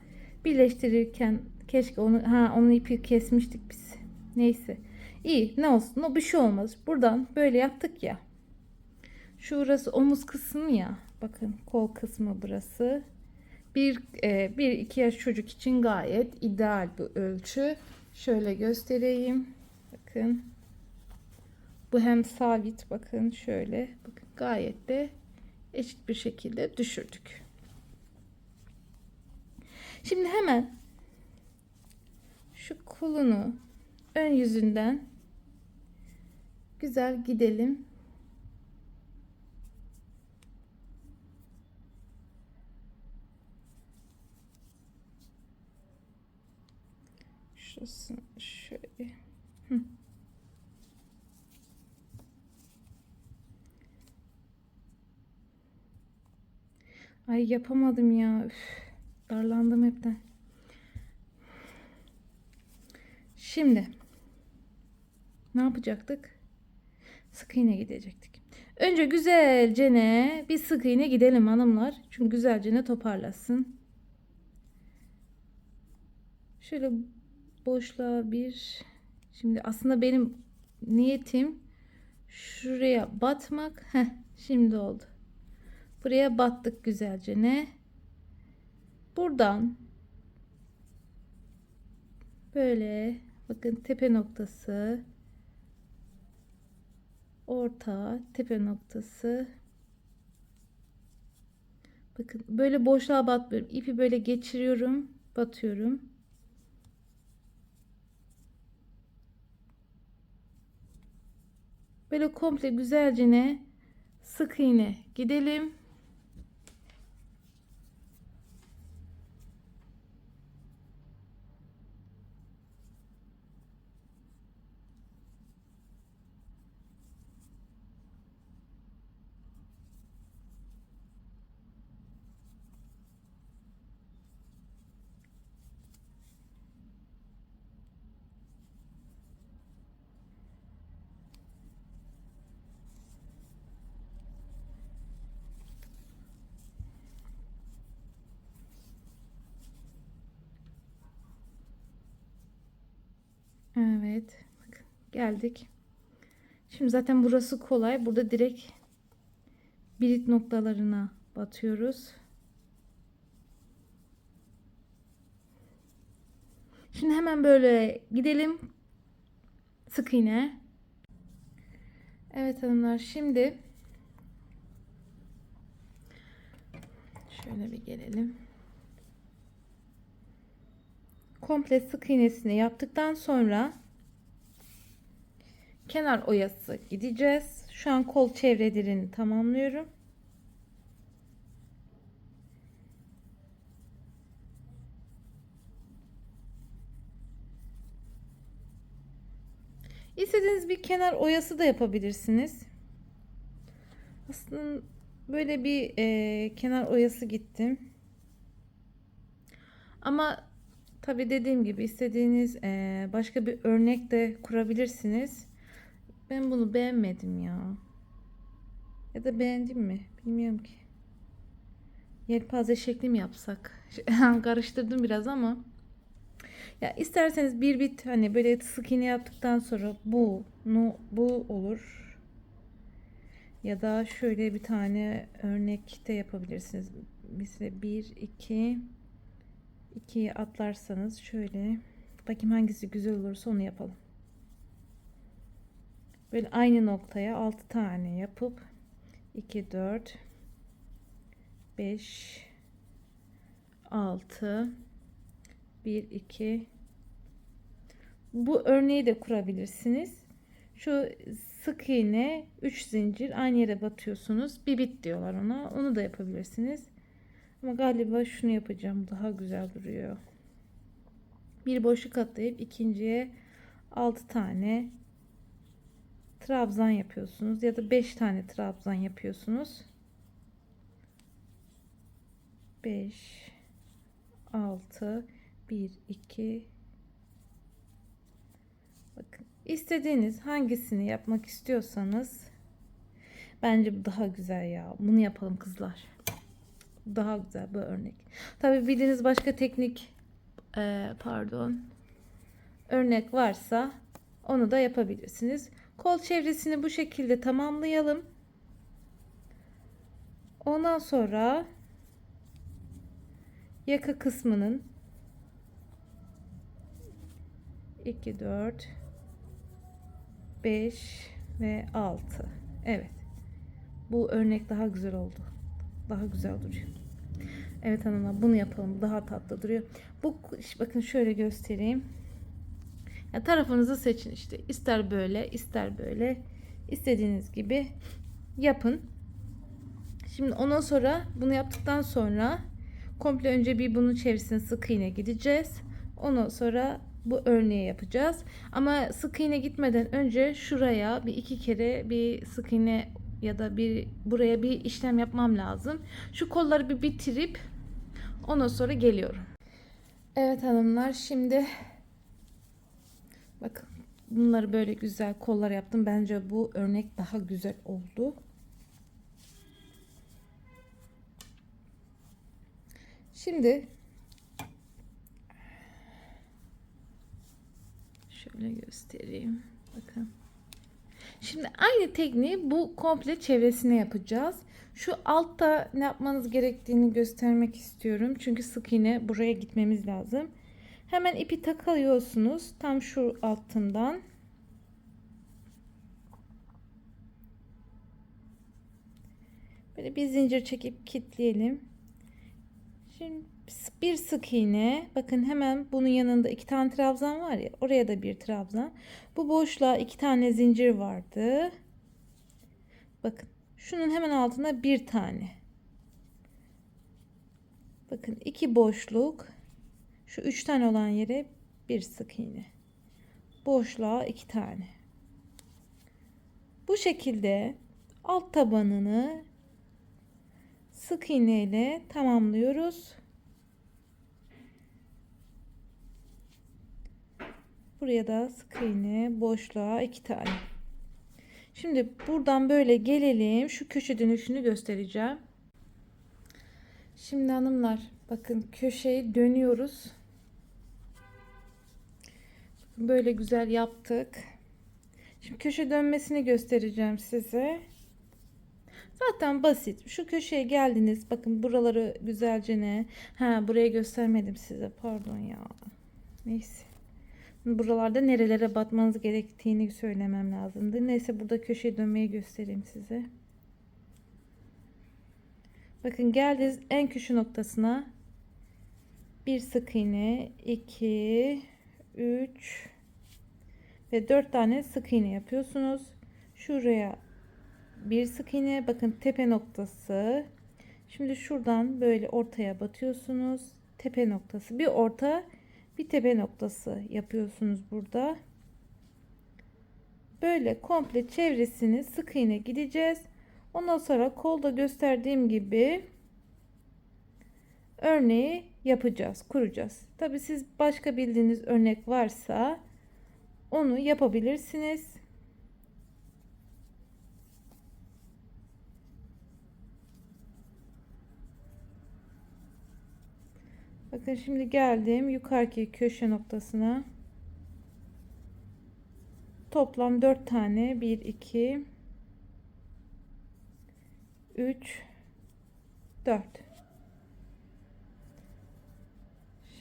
birleştirirken Keşke onun ipi kesmiştik biz. Neyse. İyi, ne olsun, o bir şey olmaz. Buradan böyle yaptık ya. Şurası omuz kısmı ya. Bakın kol kısmı burası. 1-2 yaş çocuk için gayet ideal bir ölçü. Şöyle göstereyim. Bakın. Bu hem sabit, bakın şöyle. Bakın gayet de eşit bir şekilde düşürdük. Şimdi hemen şu kolunu ön yüzünden güzel gidelim. Şurası şöyle. Ay yapamadım ya. Üf, darlandım hepten. Şimdi ne yapacaktık? Sık iğne gidecektik. Önce güzelce bir sık iğne gidelim hanımlar. Çünkü güzelce toparlasın. Şöyle boşluğa bir. Şimdi aslında benim niyetim şuraya batmak. Şimdi oldu. Buraya battık güzelce. Buradan böyle bakın tepe noktası, orta tepe noktası. Bakın böyle boşluğa batmıyorum. İpi böyle geçiriyorum, batıyorum. Böyle komple güzelce sık iğne gidelim. Evet. Bakın geldik. Şimdi zaten burası kolay. Burada direkt birit noktalarına batıyoruz. Şimdi hemen böyle gidelim. Sık iğne. Evet hanımlar, şimdi şöyle bir gelelim. Komple sık iğnesini yaptıktan sonra kenar oyası gideceğiz. Şu an kol çevrelerini tamamlıyorum. İstediğiniz bir kenar oyası da yapabilirsiniz. Aslında böyle bir kenar oyası gittim. Ama tabi dediğim gibi istediğiniz başka bir örnek de kurabilirsiniz. Ben bunu beğenmedim ya. Ya da beğendim mi? Bilmiyorum ki. Yelpaze şekli mi yapsak? Karıştırdım biraz ama. Ya isterseniz bir bit hani böyle sık iğne yaptıktan sonra bu olur. Ya da şöyle bir tane örnek de yapabilirsiniz. Mesela 2'yi atlarsanız şöyle. Bakayım hangisi güzel olursa onu yapalım. Böyle aynı noktaya 6 tane yapıp 2, 4, 5, 6, 1, 2. Bu örneği de kurabilirsiniz. Şu sık iğne 3 zincir aynı yere batıyorsunuz. Bir bit diyorlar ona. Onu da yapabilirsiniz. Ama galiba şunu yapacağım. Daha güzel duruyor. Bir boşluk atlayıp ikinciye 6 tane trabzan yapıyorsunuz. Ya da 5 tane trabzan yapıyorsunuz. 5, 6, 1, 2. Bakın. İstediğiniz hangisini yapmak istiyorsanız bence bu daha güzel ya. Bunu yapalım kızlar. Daha güzel bu örnek. Tabi bildiğiniz başka teknik pardon, örnek varsa onu da yapabilirsiniz. Kol çevresini bu şekilde tamamlayalım. Ondan sonra yaka kısmının 2, 4, 5 ve 6. Evet. Bu örnek daha güzel oldu. Daha güzel duruyor. Evet hanımlar, bunu yapalım. Daha tatlı duruyor. Bu, bakın şöyle göstereyim. Ya, tarafınızı seçin işte. İster böyle, ister böyle. İstediğiniz gibi yapın. Şimdi ondan sonra bunu yaptıktan sonra komple önce bir bunun çevresine sık iğne gideceğiz. Ondan sonra bu örneği yapacağız. Ama sık iğne gitmeden önce şuraya bir iki kere bir sık iğne ya da buraya bir işlem yapmam lazım. Şu kolları bir bitirip ondan sonra geliyorum. Evet hanımlar, şimdi bakın bunları böyle güzel kollar yaptım. Bence bu örnek daha güzel oldu. Şimdi şöyle göstereyim. Bakın. Şimdi aynı tekniği bu komple çevresine yapacağız. Şu altta ne yapmanız gerektiğini göstermek istiyorum. Çünkü sık iğne buraya gitmemiz lazım. Hemen ipi takıyorsunuz. Tam şu altından. Böyle bir zincir çekip kilitleyelim. Şimdi bir sık iğne. Bakın hemen bunun yanında 2 tane trabzan var ya. Oraya da bir trabzan. Bu boşluğa 2 tane zincir vardı. Bakın şunun hemen altında bir tane. Bakın 2 boşluk. Şu 3 tane olan yere bir sık iğne. Boşluğa 2 tane. Bu şekilde alt tabanını sık iğne ile tamamlıyoruz. Buraya da sık iğne, boşluğa 2 tane. Şimdi buradan böyle gelelim. Şu köşe dönüşünü göstereceğim. Şimdi hanımlar, bakın köşeyi dönüyoruz. Böyle güzel yaptık. Şimdi köşe dönmesini göstereceğim size. Zaten basit. Şu köşeye geldiniz. Bakın buraları güzelce ne? Buraya göstermedim size. Pardon ya. Neyse. Buralarda nerelere batmanız gerektiğini söylemem lazımdı. Neyse, burada köşeye dönmeyi göstereyim size. Bakın geldiniz en köşe noktasına. Bir sık iğne, 2, 3 ve 4 tane sık iğne yapıyorsunuz. Şuraya bir sık iğne, bakın tepe noktası. Şimdi şuradan böyle ortaya batıyorsunuz. Tepe noktası, bir orta bir tepe noktası yapıyorsunuz burada. Böyle komple çevresini sık iğne gideceğiz. Ondan sonra kolda gösterdiğim gibi örneği yapacağız, kuracağız. Tabi siz başka bildiğiniz örnek varsa onu yapabilirsiniz. Bakın şimdi geldim yukarıki köşe noktasına. Toplam 4 tane, 1 2 3 4.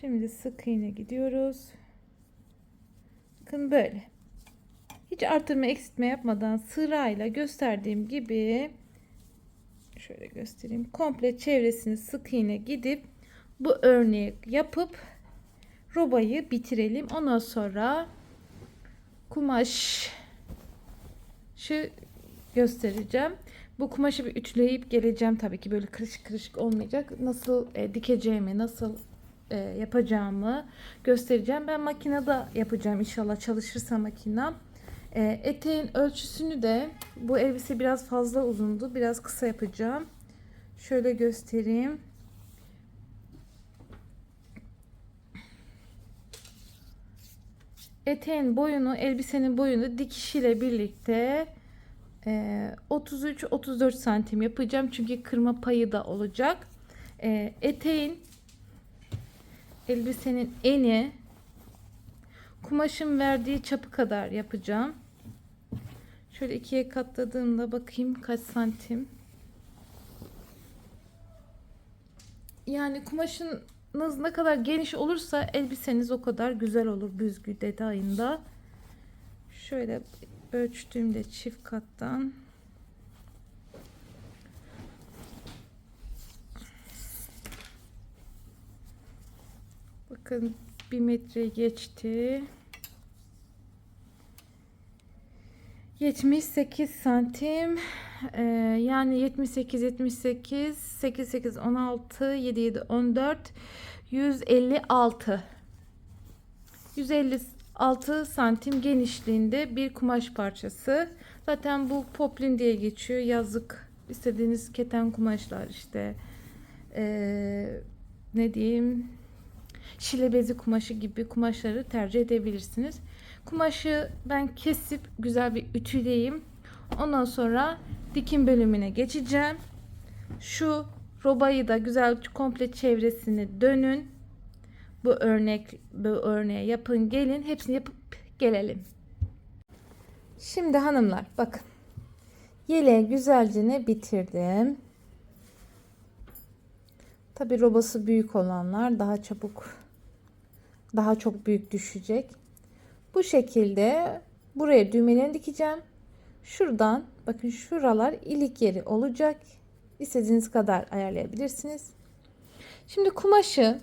Şimdi sık iğne gidiyoruz. Bakın böyle. Hiç artırma eksiltme yapmadan sırayla gösterdiğim gibi şöyle göstereyim. Komple çevresini sık iğne gidip bu örneği yapıp robayı bitirelim. Ondan sonra kumaş göstereceğim. Bu kumaşı bir ütüleyip geleceğim. Tabii ki böyle kırışık kırışık olmayacak. Nasıl dikeceğimi, nasıl yapacağımı göstereceğim. Ben makinede yapacağım inşallah, çalışırsa makinem. Eteğin ölçüsünü de, bu elbise biraz fazla uzundu. Biraz kısa yapacağım. Şöyle göstereyim. Eteğin boyunu, elbisenin boyunu dikişiyle birlikte 33-34 santim yapacağım. Çünkü kırma payı da olacak. Eteğin elbisenin eni kumaşın verdiği çapı kadar yapacağım. Şöyle ikiye katladığımda bakayım kaç santim. Yani kumaşınız ne kadar geniş olursa elbiseniz o kadar güzel olur büzgü detayında. Şöyle ölçtüğümde çift kattan bakın 1 metre geçti. 78 santim. Yani 78 8 8 16 7 7 14 156 santim genişliğinde bir kumaş parçası. Zaten bu poplin diye geçiyor. Yazlık istediğiniz keten kumaşlar işte ne diyeyim, şile bezi kumaşı gibi kumaşları tercih edebilirsiniz. Kumaşı ben kesip güzel bir ütüleyeyim. Ondan sonra dikim bölümüne geçeceğim. Şu robayı da güzel komple çevresini dönün. Bu örneğe yapın gelin. Hepsini yapıp gelelim. Şimdi hanımlar bakın. Yeleği güzelce bitirdim. Tabi robası büyük olanlar daha çok büyük düşecek. Bu şekilde buraya düğmelerini dikeceğim. Şuradan bakın şuralar ilik yeri olacak. İstediğiniz kadar ayarlayabilirsiniz. Şimdi kumaşı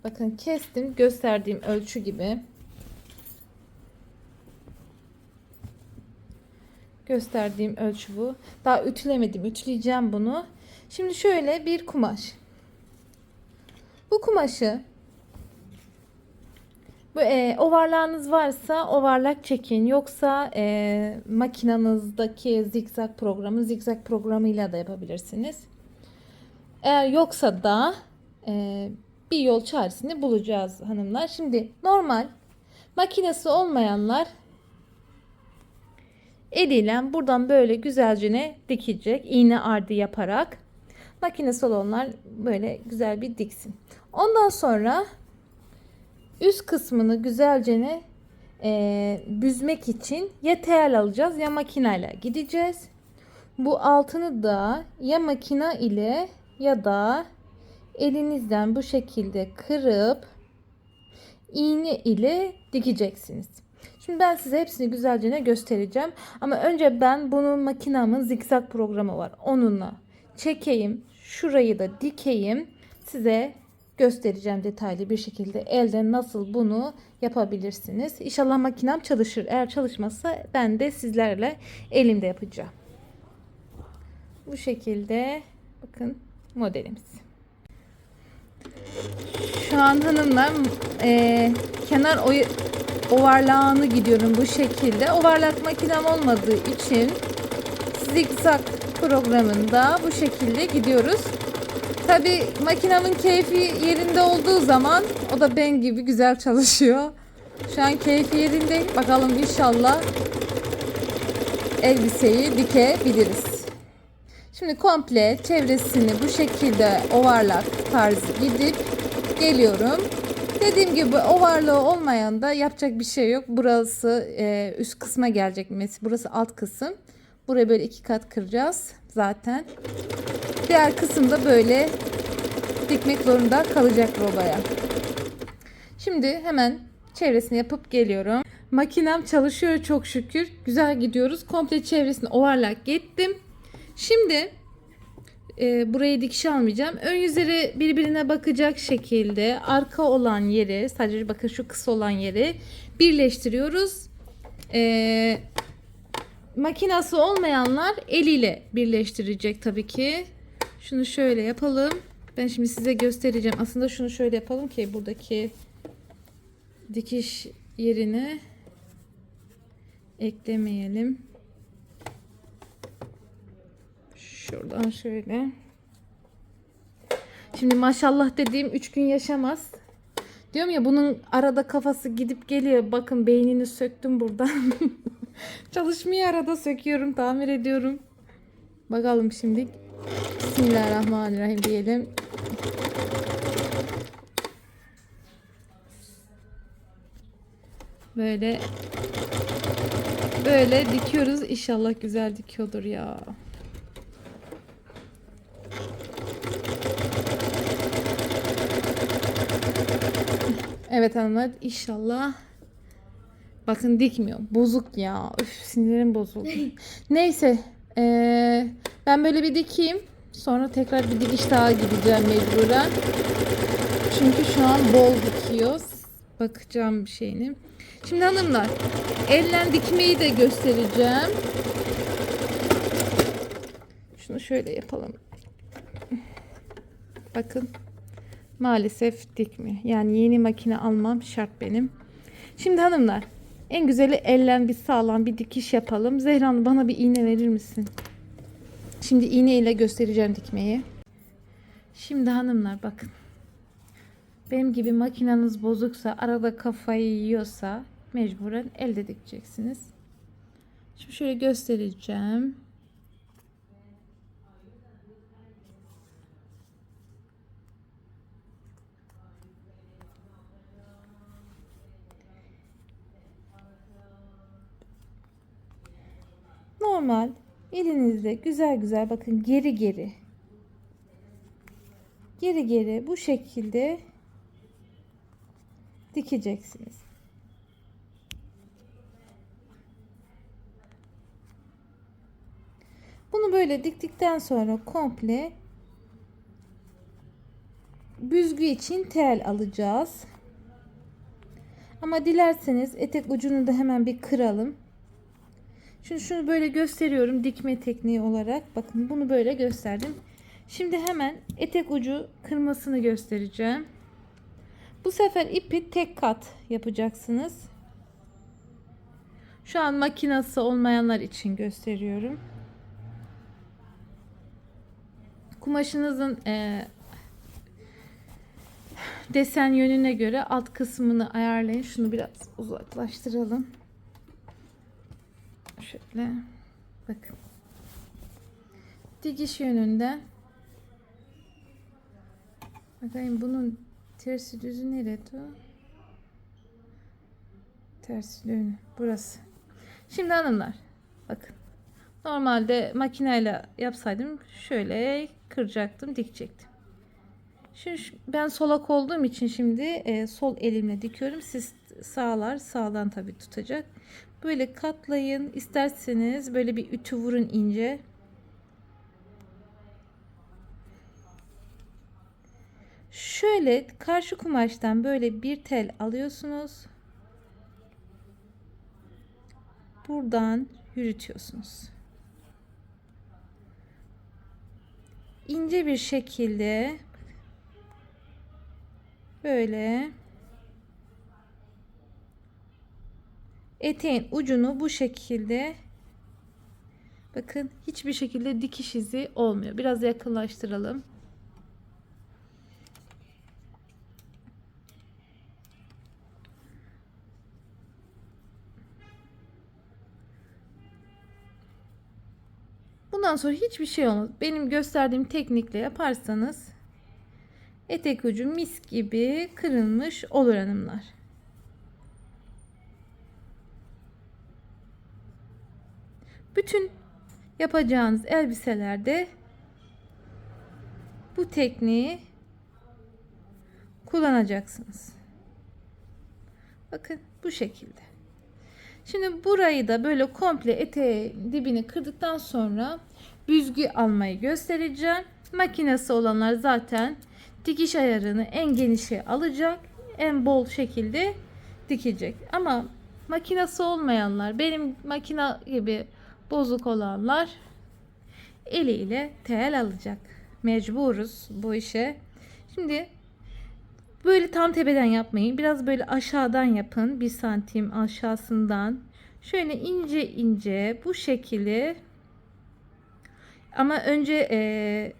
bakın kestim, gösterdiğim ölçü gibi. Gösterdiğim ölçü bu. Daha ütülemedim. Ütüleyeceğim bunu. Şimdi şöyle bir kumaş. Bu kumaşı ovarlağınız varsa ovarlak çekin. Yoksa makinanızdaki zigzag programıyla da yapabilirsiniz. Eğer yoksa da bir yol çaresini bulacağız hanımlar. Şimdi normal makinesi olmayanlar eliyle buradan böyle güzelce dikecek. İğne ardı yaparak. Makinesi olanlar böyle güzel bir diksin. Ondan sonra üst kısmını güzelce büzmek için ya tel alacağız ya makinayla gideceğiz. Bu altını da ya makina ile ya da elinizden bu şekilde kırıp iğne ile dikeceksiniz. Şimdi ben size hepsini güzelce göstereceğim. Ama önce ben bunun makinamın zikzak programı var. Onunla çekeyim. Şurayı da dikeyim. Size göstereceğim detaylı bir şekilde elde nasıl bunu yapabilirsiniz. İnşallah makinem çalışır. Eğer çalışmazsa ben de sizlerle elimde yapacağım. Bu şekilde bakın modelimiz. Şu an hanımlar kenar ovarlağını gidiyorum bu şekilde. Ovarlak makinem olmadığı için zikzak programında bu şekilde gidiyoruz. Tabi makinemin keyfi yerinde olduğu zaman o da ben gibi güzel çalışıyor. Şu an keyfi yerinde. Bakalım inşallah elbiseyi dikebiliriz. Şimdi komple çevresini bu şekilde ovarlak tarzı gidip geliyorum. Dediğim gibi ovarlığı olmayan da yapacak bir şey yok. Burası üst kısma gelecek mesela. Burası alt kısım. Buraya böyle 2 kat kıracağız zaten. Diğer kısımda böyle dikmek zorunda kalacak robaya. Şimdi hemen çevresini yapıp geliyorum. Makinem çalışıyor çok şükür. Güzel gidiyoruz. Komple çevresini ovarlak gittim. Şimdi burayı dikiş almayacağım. Ön yüzleri birbirine bakacak şekilde arka olan yeri, sadece bakın şu kısa olan yeri birleştiriyoruz. Makinası olmayanlar eliyle birleştirecek tabii ki. Şunu şöyle yapalım. Ben şimdi size göstereceğim. Aslında şunu şöyle yapalım ki buradaki dikiş yerine eklemeyelim. Şuradan şöyle. Şimdi maşallah dediğim 3 gün yaşamaz. Diyorum ya, bunun arada kafası gidip geliyor. Bakın beynini söktüm buradan. Çalışmıyor, arada söküyorum, tamir ediyorum. Bakalım şimdi. Bismillahirrahmanirrahim diyelim. Böyle dikiyoruz. İnşallah güzel dikiyordur ya. Evet hanımlar, inşallah. Bakın dikmiyor. Bozuk ya. Üf, sinirim bozuldu. Neyse. Ben böyle bir dikeyim. Sonra tekrar bir dikiş daha gideceğim mecburen. Çünkü şu an bol dikiyoruz. Bakacağım bir şeyini. Şimdi hanımlar, elle dikmeyi de göstereceğim. Şunu şöyle yapalım. Bakın. Maalesef dikmiyor. Yani yeni makine almam şart benim. Şimdi hanımlar, en güzeli elle bir sağlam bir dikiş yapalım. Zehra Hanım, bana bir iğne verir misin? Şimdi iğne ile göstereceğim dikmeyi. Şimdi hanımlar bakın. Benim gibi makineniz bozuksa, arada kafayı yiyorsa mecburen elde dikeceksiniz. Şimdi şöyle göstereceğim. Normal elinizde güzel güzel bakın, geri geri bu şekilde dikeceksiniz. Bunu böyle diktikten sonra komple büzgü için tel alacağız. Ama dilerseniz etek ucunu da hemen bir kıralım. Şimdi şunu böyle gösteriyorum dikme tekniği olarak. Bakın bunu böyle gösterdim. Şimdi hemen etek ucu kırmasını göstereceğim. Bu sefer ipi tek kat yapacaksınız. Şu an makinesi olmayanlar için gösteriyorum. Kumaşınızın desen yönüne göre alt kısmını ayarlayın. Şunu biraz uzaklaştıralım. Şöyle bakın. Dikiş yönünden. Bakayım bunun tersi düzü nerede? Tersi yönü burası. Şimdi hanımlar bakın. Normalde makineyle yapsaydım şöyle kıracaktım, dikecektim. Şimdi ben solak olduğum için şimdi sol elimle dikiyorum. Siz sağdan tabii tutacak. Böyle katlayın. İsterseniz böyle bir ütü vurun ince. Şöyle karşı kumaştan böyle bir tel alıyorsunuz. Buradan yürütüyorsunuz. İnce bir şekilde böyle eteğin ucunu bu şekilde, bakın hiçbir şekilde dikiş izi olmuyor. Biraz yakınlaştıralım. Bundan sonra hiçbir şey olmaz. Benim gösterdiğim teknikle yaparsanız etek ucu mis gibi kırılmış olur hanımlar. Bütün yapacağınız elbiselerde bu tekniği kullanacaksınız. Bakın bu şekilde. Şimdi burayı da böyle komple eteğin dibini kırdıktan sonra büzgü almayı göstereceğim. Makinesi olanlar zaten dikiş ayarını en genişe alacak, en bol şekilde dikecek. Ama makinesi olmayanlar, benim makina gibi bozuk olanlar eliyle tel alacak. Mecburuz bu işe. Şimdi böyle tam tepeden yapmayın. Biraz böyle aşağıdan yapın. 1 santim aşağısından. Şöyle ince ince bu şekilde. Ama önce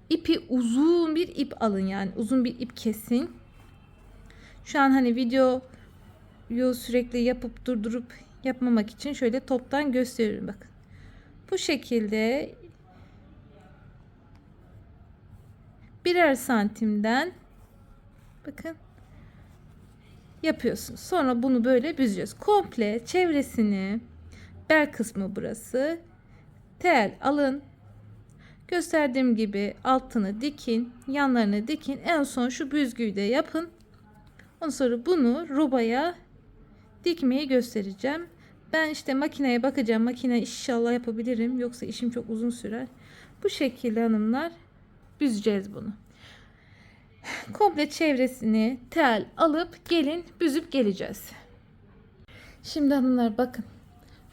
ipi uzun bir ip alın. Yani uzun bir ip kesin. Şu an hani videoyu sürekli yapıp durdurup yapmamak için şöyle toptan gösteriyorum. Bakın. Bu şekilde birer santimden bakın yapıyorsunuz. Sonra bunu böyle büzeceğiz. Komple çevresini, bel kısmı burası. Tel alın. Gösterdiğim gibi altını dikin, yanlarını dikin. En son şu büzgüyü de yapın. Ondan sonra bunu robaya dikmeyi göstereceğim. Ben işte makineye bakacağım. Makine inşallah yapabilirim. Yoksa işim çok uzun sürer. Bu şekilde hanımlar büzeceğiz bunu. Komple çevresini tel alıp gelin büzüp geleceğiz. Şimdi hanımlar bakın.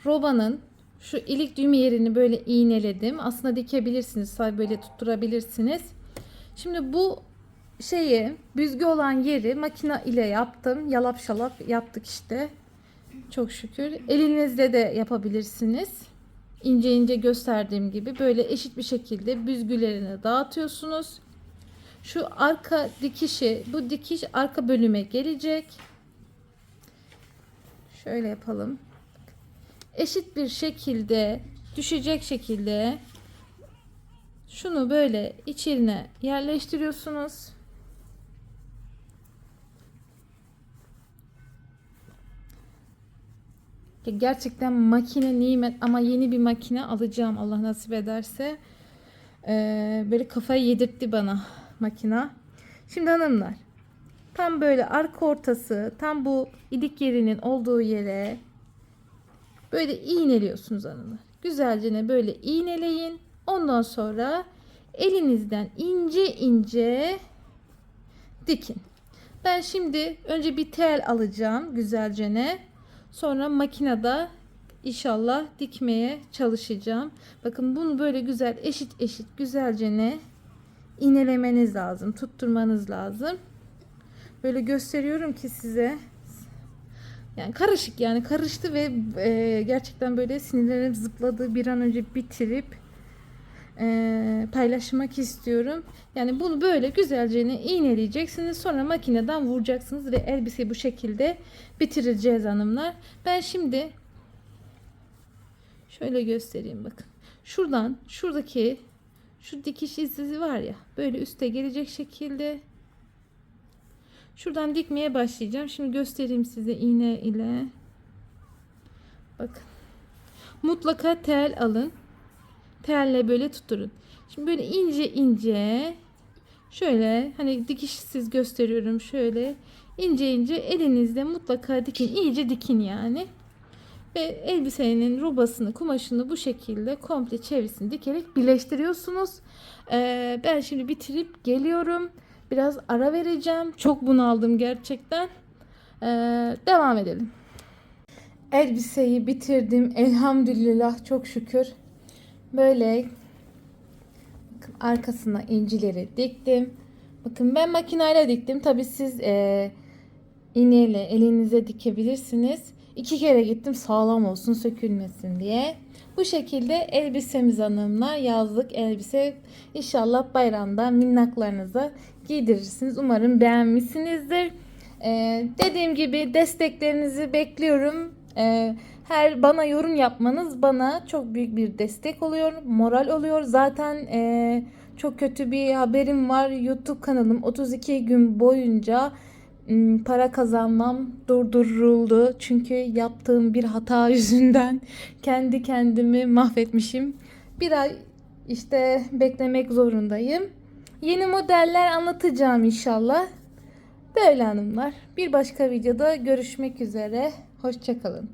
Robanın şu ilik düğme yerini böyle iğneledim. Aslında dikebilirsiniz. Sadece böyle tutturabilirsiniz. Şimdi bu şeyi büzgü olan yeri makine ile yaptım. Yalap şalap yaptık işte. Çok şükür. Elinizle de yapabilirsiniz. İnce ince gösterdiğim gibi böyle eşit bir şekilde büzgülerini dağıtıyorsunuz. Şu arka dikişi, bu dikiş arka bölüme gelecek. Şöyle yapalım. Eşit bir şekilde düşecek şekilde şunu böyle içine yerleştiriyorsunuz. Gerçekten makine nimet ama yeni bir makine alacağım Allah nasip ederse. Böyle kafayı yedirtti bana makina. Şimdi hanımlar tam böyle arka ortası tam bu ilik yerinin olduğu yere böyle iğneliyorsunuz hanımlar. Güzelce böyle iğneleyin. Ondan sonra elinizden ince ince dikin. Ben şimdi önce bir tel alacağım güzelce. Sonra makinede inşallah dikmeye çalışacağım. Bakın bunu böyle güzel eşit eşit güzelce iğnelemeniz lazım. Tutturmanız lazım. Böyle gösteriyorum ki size. Yani karışık yani karıştı ve gerçekten böyle sinirlerim zıpladı. Bir an önce bitirip paylaşmak istiyorum. Yani bunu böyle güzelce iğneleyeceksiniz. Sonra makineden vuracaksınız ve elbiseyi bu şekilde bitireceğiz hanımlar. Ben şimdi şöyle göstereyim bakın. Şuradan şuradaki şu dikiş izi var ya böyle üste gelecek şekilde şuradan dikmeye başlayacağım. Şimdi göstereyim size iğne ile. Bakın. Mutlaka tel alın. Telle böyle tutturun. Şimdi böyle ince ince şöyle hani dikişsiz gösteriyorum şöyle ince ince elinizle mutlaka dikin, iyice dikin yani. Ve elbisenin robasını, kumaşını bu şekilde komple çevresini dikerek birleştiriyorsunuz. Ben şimdi bitirip geliyorum. Biraz ara vereceğim. Çok bunaldım gerçekten. Devam edelim. Elbiseyi bitirdim. Elhamdülillah çok şükür. Böyle bakın arkasına incileri diktim. Bakın ben makineyle diktim. Tabi siz iğneyle elinize dikebilirsiniz. 2 kere gittim sağlam olsun sökülmesin diye. Bu şekilde elbisemiz hanımlar yazlık elbise. İnşallah bayramda minnaklarınıza giydirirsiniz. Umarım beğenmişsinizdir. Dediğim gibi desteklerinizi bekliyorum. Her bana yorum yapmanız bana çok büyük bir destek oluyor, moral oluyor. Zaten çok kötü bir haberim var. YouTube kanalım 32 gün boyunca para kazanmam durduruldu. Çünkü yaptığım bir hata yüzünden kendi kendimi mahvetmişim. Bir ay işte beklemek zorundayım. Yeni modeller anlatacağım inşallah. Böyle hanımlar. Bir başka videoda görüşmek üzere. Hoşça kalın.